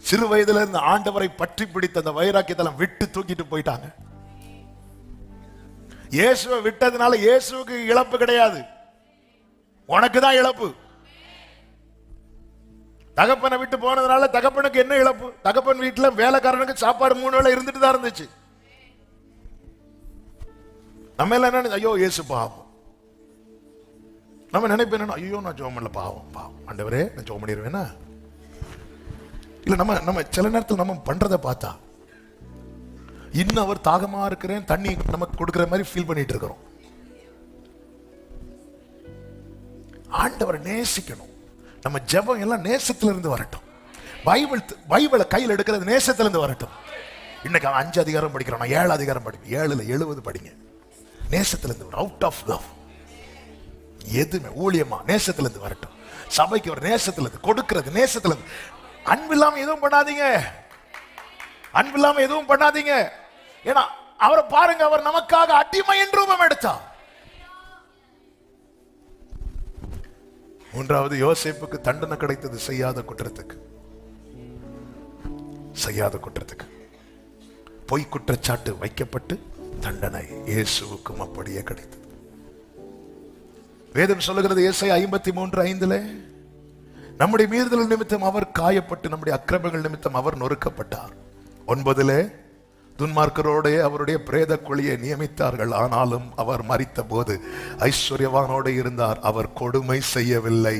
சிறு வயதுல இருந்து ஆண்டவரை பற்றி பிடித்த அந்த வைராக்கியத்தெல்லாம் விட்டு தூக்கிட்டு போயிட்டாங்க. இயேசுவை விட்டதுனால இயேசுவுக்கு இழப்பு கிடையாது, உனக்கு தான் இழப்பு. தகப்பனை விட்டு போனதுனால தகப்பனுக்கு என்ன இழப்பு? தகப்பன் வீட்டுல வேலைக்காரனுக்கு சாப்பாடு 3 வேளை இருந்துட்டு தான் இருந்துச்சு. நம்ம எல்லாம் என்ன, ஐயோ இயேசு பாவம். நம்ம நினைப்பேன் என்ன, ஐயோ நான் ஜெபம் பண்ணல, பாவம் பாவம், ஆண்டவரே நான் ஜெபம் பண்ணிடுவேனா? இல்ல நம்ம சில நேரத்தில் நம்ம பண்றதை பார்த்தா இன்னும் அவர் தாகமா இருக்கிறேன் தண்ணி நமக்கு கொடுக்கிற மாதிரி ஃபீல் பண்ணிட்டு இருக்கிறோம். ஆண்டவரை நேசிக்கணும். நம்ம ஜெபம் எல்லாம் நேசத்துல இருந்து வரட்டும். பைபிளை கையில் எடுக்கிறது நேசத்துல இருந்து வரட்டும். இன்னைக்கு 5 அதிகாரம் படிக்கிறோம், 7 அதிகாரம் படிப்பேன், 7ல் 70 படிங்க. நேசத்துல இருந்து, அவுட் ஆஃப் லவ். எதுவுமே ஊழியமா நேசத்துல இருந்து வரட்டும், சபைக்கு ஒரு நேசத்துல இருந்து கொடுக்கிறது, நேசத்துல இருந்து. அன்பில்லாம எதுவும் பண்ணாதீங்க, அன்பில்லாம எதுவும் பண்ணாதீங்க. ஏன்னா அவரை பாருங்க, அவர் நமக்காக அடிமை என்று ரூபம் எடுத்தார். மூன்றாவது, யோசேப்புக்கு தண்டனை கிடைத்தது செய்யாத குற்றத்துக்கு. செய்யாத குற்றத்துக்கு பொய் குற்றச்சாட்டு வைக்கப்பட்டு தண்டனை இயேசுவுக்கும் அப்படியே கிடைத்தது. வேதம் சொல்லுகிறது ஏசாயா 53:5 நம்முடைய மீறுதல் நிமித்தம் அவர் காயப்பட்டு நம்முடைய அக்கிரமங்கள் நிமித்தம் அவர் நொறுக்கப்பட்டார். 9 துன்மார்க்கரோட அவருடைய பிரேத குழியை நியமித்தார்கள், ஆனாலும் அவர் மரித்த போது ஐஸ்வர்யவானோடு இருந்தார், அவர் கொடுமை செய்யவில்லை,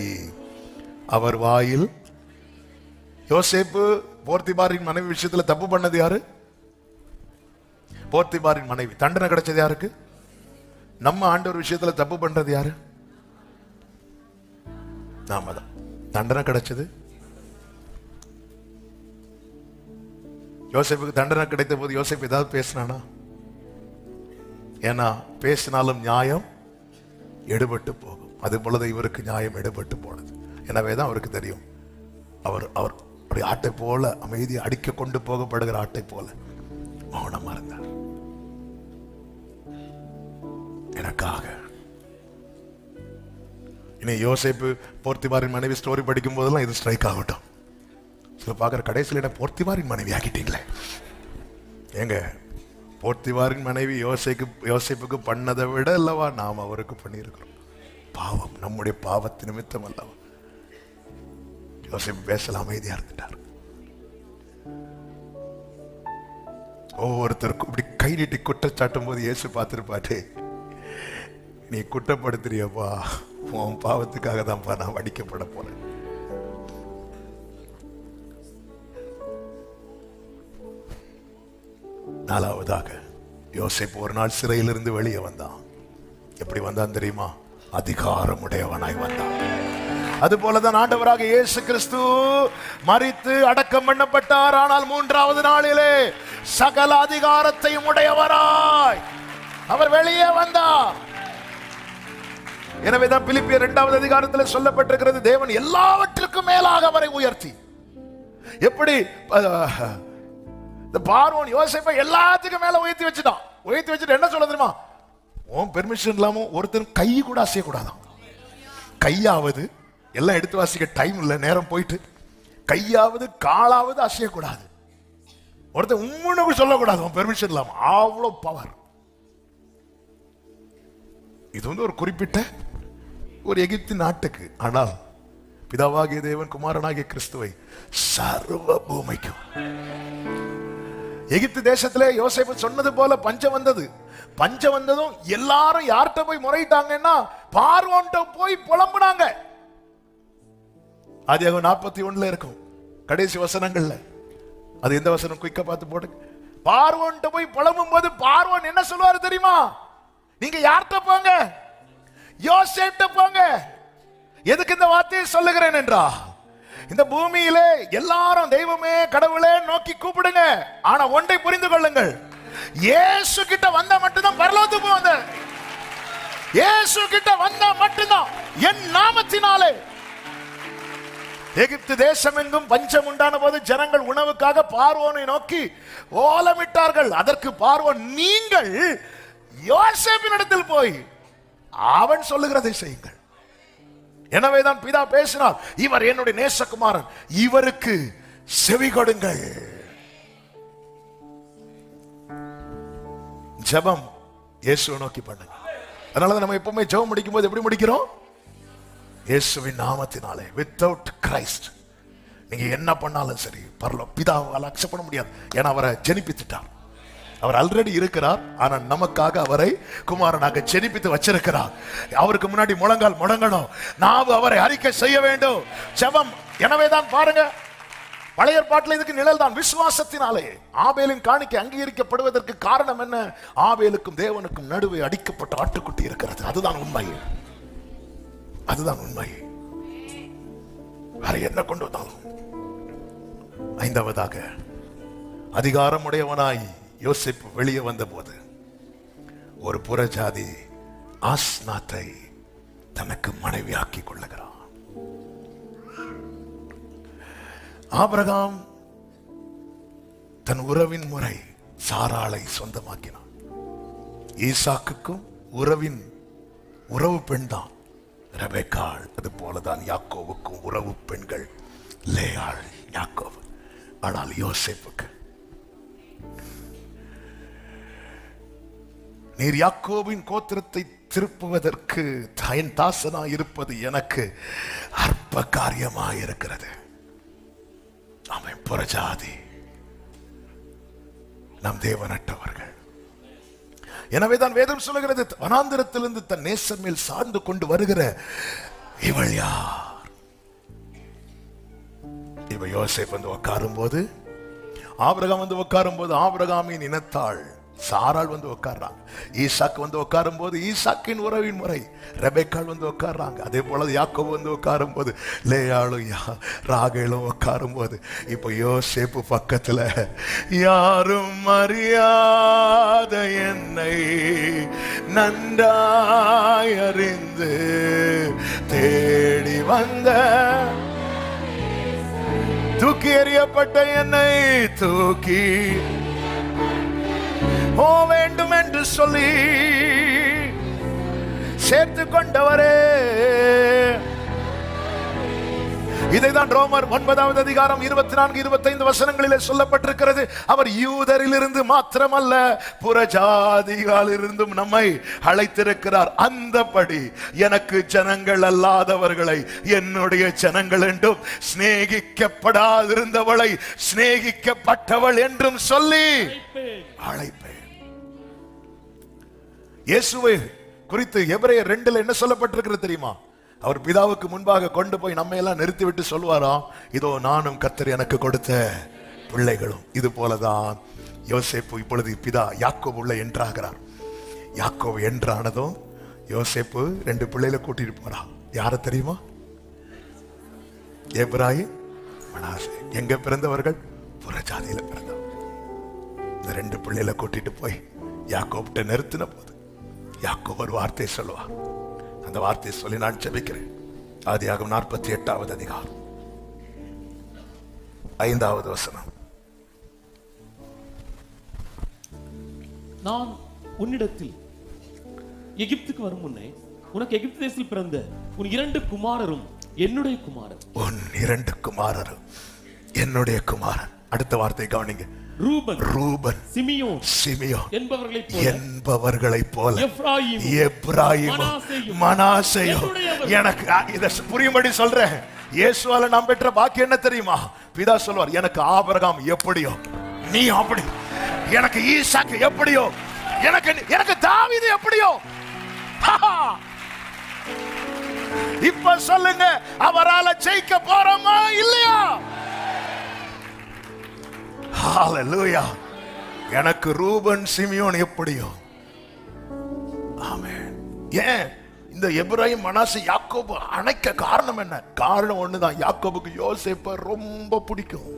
அவர் வாயில். யோசேப்பு போர்த்திபாரின் மனைவி விஷயத்துல தப்பு பண்ணது யாரு? போர்த்திபாரின் மனைவி. தண்டனை கிடைச்சது யாருக்கு? நம்ம ஆண்டவர் விஷயத்துல தப்பு பண்றது யாரு? நாம தான். தண்டனை கிடைச்சது யோசேப்புக்கு. தண்டனை கிடைத்த போது யோசேப்பு ஏதாவது பேசினானா? ஏன்னா பேசினாலும் நியாயம் எடுபட்டு போகும். அது போலதான் இவருக்கு நியாயம் எடுபட்டு போனது. எனவேதான் அவருக்கு தெரியும், அவர் ஆட்டை போல அமைதியை அடிக்க கொண்டு போகப்படுகிற ஆட்டை போல மௌனமா இருந்தார். எனக்காக. இனி யோசேப்பு போர்த்திபாரின் மனைவி ஸ்டோரி படிக்கும் போதெல்லாம் இது ஸ்ட்ரைக் ஆகட்டும். சில பார்க்குற கடைசியில் என்ன போர்த்திபாரின் மனைவி ஆக்கிட்டீங்களே. ஏங்க, போர்த்திபாரின் மனைவி யோசேப்புக்கு பண்ணதை விட அல்லவா நாம் அவருக்கு பண்ணியிருக்கிறோம். பாவம், நம்முடைய பாவத்து நிமித்தம் அல்லவா. யோசேப்பு பேசல, அமைதியா இருந்துட்டார். ஒவ்வொருத்தருக்கும் இப்படி கை நீட்டி குற்றச்சாட்டும் போது இயேசு பார்த்திருப்பாரு, நீ குற்றப்படுத்துறியப்பா, உன் பாவத்துக்காக தான்ப்பா நான் அடிக்கப்பட போறேன். நாலாவதாக, யோசேப்பு ஒரு நாள் சிறையிலிருந்து வெளியே வந்தான். எப்படி வந்தான் தெரியுமா? அதிகாரமுடையவனாய் வந்தான். அதுபோலதான் ஆண்டவராக இயேசு கிறிஸ்து மரித்து அடக்கம் பண்ணப்பட்டார். ஆனால் மூன்றாவது நாளிலே சகல அதிகாரத்தையும் உடையவராய் அவர் வெளியே வந்தார். எனவேதான் பிலிப்பியர் 2வது அதிகாரத்தில் சொல்லப்பட்டிருக்கிறது, தேவன் எல்லாவற்றுக்கும் மேலாக அவரை உயர்த்தி. எப்படி பார்வோன் யோசேப்பை எல்லாத்துக்கும் மேல உயர்த்தி வச்சுட்டான். உயர்த்தி வச்சுட்டு என்ன சொல்ல தெரியுமா? உன் பெர்மிஷன் இல்லாம ஒருத்தர் கை கூட அசையக்கூடாதான். கையாவது, எல்லாம் எடுத்து வாசிக்க டைம் இல்லை, நேரம் போயிட்டு, கையாவது காலாவது அசையக்கூடாது. ஒருத்தர் உண்மைன்னு சொல்லக்கூடாது உன் பெர்மிஷன் இல்லாம. அவ்வளோ பவர். இது ஒரு குறிப்பிட்ட ஒரு எகிப்து நாட்டுக்கு. ஆனால் பிதாவாகிய தேவன் குமாரனாகிய கிறிஸ்துவை சர்வ பூமிக்கும். எகிப்து தேசத்திலே யோசேப்பு சொன்னது போல பஞ்சம் வந்தது. பஞ்சம் வந்ததும் எல்லாரும் யார்கிட்ட போய் முறையிட்டாங்கன்னா பார்வோன்ட்ட போய் புலம்புனாங்க. ஆதியாகமம் 41 இருக்கும் கடைசி வசனங்கள்ல. அது எந்த வசனம்? குயிக்கா பார்த்து போடு. பார்வோன்ட்ட போய் புலம்பும் போது பார்வோன் என்ன சொல்லுவாரு தெரியுமா? நீங்க யார்கிட்ட போங்க? யோசேப்ட்ட போங்க. எதுக்கு இந்த வார்த்தையை சொல்லுகிறேன் என்றா, இந்த பூமியிலே எல்லாரும் தெய்வமே கடவுளே நோக்கி கூப்பிடுங்க. ஆனா ஒன்றை புரிந்து கொள்ளுங்கள், இயேசு கிட்ட வந்தா மட்டும்தான் பரலோகத்துக்கு போவாங்க. இயேசு கிட்ட வந்தா மட்டும்தான் என் நாமத்தினாலே. எகிப்து தேசம் எங்கும் பஞ்சம் உண்டான போது ஜனங்கள் உணவுக்காக பார்வோனை நோக்கி ஓலமிட்டார்கள். அதற்கு பார்வோன், நீங்கள் யோசேப்பின் இடத்தில் போய் அவன் சொல்லுகிறதை செய்யுங்கள். எனவேதான் பிதா பேசினார், இவர் என்னுடைய நேசகுமாரன், இவருக்கு செவி கொடுங்கள். ஜெபம் இயேசுவை நோக்கி பண்ணுங்க. அதனால நம்ம எப்பவுமே ஜெபம் முடிக்கும் போது எப்படி முடிக்கிறோம்? இயேசுவின் நாமத்தினாலே. வித்தவுட் கிரைஸ்ட் நீங்க என்ன பண்ணாலும் சரி பிதாவால் அக்செப்ட் பண்ண முடியாது. ஏன்னா அவரை ஜெனிப்பித்துட்டார். அவர் ஆல்ரெடி இருக்கிறார். ஆனா நமக்காக அவரை குமாரனாக ஜெனிப்பித்து வச்சிருக்கிறார். அவருக்கு முன்னாடி முழங்கால் முடங்கணும், நாவு அவரை அறிக்கை செய்ய வேண்டும். ஜெபம். எனவேதான் பாருங்க, பழைய ஏற்பாட்டில் இதுக்கு நிழல் தான். விசுவாசத்தினாலே ஆபேலின் காணிக்கை அங்கீகரிக்கப்படுவதற்கு காரணம் என்ன? ஆபேலுக்கும் தேவனுக்கும் நடுவே அடிக்கப்பட்ட ஆட்டுக்குட்டி இருக்கிறது. அதுதான் உண்மை. அதுதான் உண்மை. வேற என்ன கொண்டு வந்தாலும். ஐந்தாவதாக, அதிகாரமுடையவனாய் யோசேப்பு வெளியே வந்த போது ஒரு புறஜாதி ஆஸ்நாத்தை தனக்கு மனைவியாக்கி கொள்ளுகிறான். ஆபிரகாம் தன் உறவின் முறை சாராளை சொந்தமாக்கினான். ஈசாக்குக்கும் உறவு பெண் தான் ரெபெக்காள். அது போலதான் யாக்கோவுக்கும் உறவு பெண்கள் லேயாள், யாக்கோவு. ஆனால் யோசேப்புக்கு, நீர் யாக்கோவின் கோத்திரத்தை திருப்புவதற்கு என் தாசனாய் இருப்பது எனக்கு அற்ப காரியமாய் இருக்கிறது. அவன் புறஜாதி, நம் தேவனற்றவர்கள். எனவேதான் வேதம் சொல்லுகிறது, வனாந்திரத்திலிருந்து தன் நேசர் மேல் சார்ந்து கொண்டு வருகிற இவள் யார்? இவ யோசேப் வந்து உட்காரும் போது, ஆபிரகாம் வந்து உட்காரும் போது ஆபிரகாமின் இனத்தாள் சாராள் வந்து உட்கார்றாங்க. ஈசாக்கு வந்து உட்காரும் போது ஈசாக்கின் உறவின் முறை ரெபெக்காள் வந்து உட்கார்றாங்க. அதே போல யாக்கோபு வந்து உட்காரும் போது லேயாளும் ராகேலும் உட்காரும் போது, இப்ப யோசேப்பு பக்கத்துல, யாரும் அறியாத என்னை நன்றாய் அறிந்து தேடி வந்த, தூக்கி எறியப்பட்ட என்னை தூக்கி வேண்டும் என்று சொல்லி சேர்த்து கொண்டவரே. இதைதான் ரோமர் 9வது அதிகாரம் 24, 25 வசனங்களிலே சொல்லப்பட்டிருக்கிறது. அவர் யூதரிலிருந்து மாத்திரமல்ல புறஜாதிகளிலிருந்தும் நம்மை அழைத்திருக்கிறார். அந்தபடி எனக்கு ஜனங்கள் அல்லாதவர்களை என்னுடைய ஜனங்கள் என்றும், சிநேகிக்கப்படாதிருந்தவளை சிநேகிக்கப்பட்டவள் என்றும் சொல்லி அழைப்பேன். இயேசுவை குறித்து எபிரேயர் 2 என்ன சொல்லப்பட்டிருக்கிறது தெரியுமா? அவர் பிதாவுக்கு முன்பாக கொண்டு போய் நம்ம எல்லாம் நிறுத்திவிட்டு சொல்வாராம், இதோ நானும் கர்த்தர் எனக்கு கொடுத்த பிள்ளைகளும். இது போலதான் யோசேப்பு இப்பொழுது பிதா யாக்கோபு உள்ள என்றாகிறார். யாக்கோபு என்றானதும் யோசேப்பு 2 பிள்ளைகளை கூட்டிட்டு போறான். யார தெரியுமா? எப்ராயிம், மனாசே. எங்க பிறந்தவர்கள்? புறஜாதியில பிறந்தவர். இந்த 2 பிள்ளைகளை கூட்டிட்டு போய் யாக்கோபிட்ட நிறுத்தின போது யாக்கோபு ஒரு வார்த்தை சொல்லுவார். அந்த வார்த்தையை சொல்லி நான் ஜெபிக்கிறேன். ஆதியாகமம் 48வது அதிகாரம் 5வது வசனம். நான் உன்னிடத்தில் எகிப்துக்கு வரும் முன்னே உனக்கு எகிப்து தேசத்தில் பிறந்த உன் 2 குமாரரும் என்னுடைய குமாரர். உன் 2 குமாரரும் என்னுடைய குமாரன். அடுத்த வார்த்தை கவனிங்க. ரூபன், சிமியோன் என்பவர்களைப் போல எப்ராயிம், மனாசேயும். எனக்கு இதை புரியும்படி சொல்றேன். இயேசுவால நாம் பெற்ற பாக்கியம் என்ன தெரியுமா? பிதா சொல்வார், எனக்கு ஆபிரகாம் எப்படியோ நீ அப்படி, எனக்கு ஈசாக்கு எப்படியோ எனக்கு தாவீது எப்படியோ. இப்ப சொல்லுங்க, அவரால ஜெயிக்க போறோமா இல்லையா? ஹalleluya. எனக்கு ரூபன், சிமியோன் எப்படியோ. ஆமென். ஏன் இந்த எபிராயிம், மனாசே, யாக்கோபு அணைக்க காரணம் என்ன? காரணம் ஒண்ணுதான், யாக்கோபுக்கு யோசேப்பை ரொம்ப பிடிக்கும்.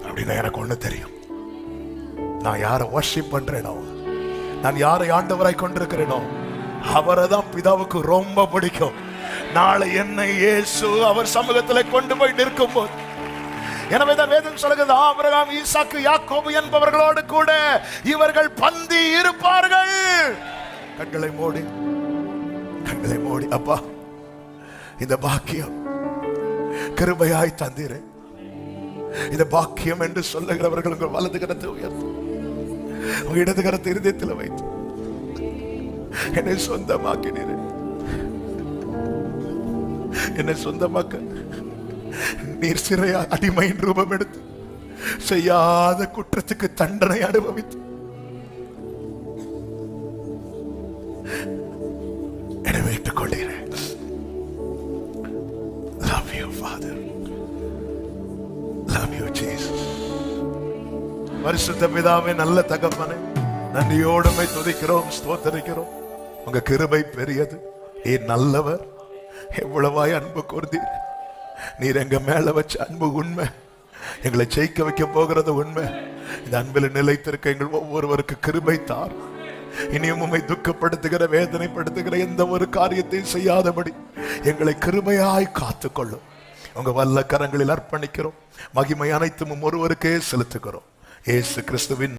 அப்படின்னா எனக்கு ஒண்ணு தெரியும், நான் யாரை வர்ஷிப் பண்றேனோ, நான் யாரை ஆண்டவராய் கொண்டிருக்கிறேனோ அவரை தான் பிதாவுக்கு ரொம்ப பிடிக்கும். நாளை என்னை இயேசு அவர் சமூகத்தில் கொண்டு போய் நிற்கும் போது, எனவேதான் வேதம் சொல்கிறது, ஆபிரகாம், ஈசாக்கு, யாக்கோபு என்பவர்களோடு கூட இவர்கள் பந்தி இருப்பார்கள். கண்களை மூடி அப்பா, இந்த பாக்கியம் கிருபையாய் தந்தீரே. இந்த பாக்கியம் என்று சொல்லுகிறவர்கள் உங்கள் வலது கரத்தை உயர்த்து, உங்க இடது கரத்தை இருதயத்தில் வைத்து என்னை சொந்தமாக்கினீரே. என்னை சொந்தமாக்க நீர் சிறையா அடிமையின் ரூபம் எடுத்து செய்யாத குற்றத்துக்கு தண்டனை அனுபவித்து வைத்துக் கொள்கிறேன். Love you, Father. Love you, Jesus. பரிசுத்த பிதாவே, நல்ல தகப்பனே, நன்றியோடுமை துதிக்கிறோம், ஸ்தோத்திரிக்கிறோம். உங்க கிருபை பெரியது, நீர் நல்லவர், எவ்வளவாய் அன்பு கூர்ந்தீர். நீர் எங்க மேல வச்ச அன்பு உண்மை, எங்களை ஜெயிக்க வைக்க போகிறது உண்மை. இந்த அன்பில் நிலைத்திருக்க எங்கள் ஒவ்வொருவருக்கு கிருபை தார். இனியும் உம்மை துக்கப்படுத்துகிற வேதனைப்படுத்துகிற எந்த ஒரு காரியத்தையும் செய்யாதபடி எங்களை கிருபையாய் காத்துக்கொள்ளும். உங்க வல்ல கரங்களில் அர்ப்பணிக்கிறோம். மகிமை அனைத்தும் ஒருவருக்கே செலுத்துகிறோம். இயேசு கிறிஸ்துவின்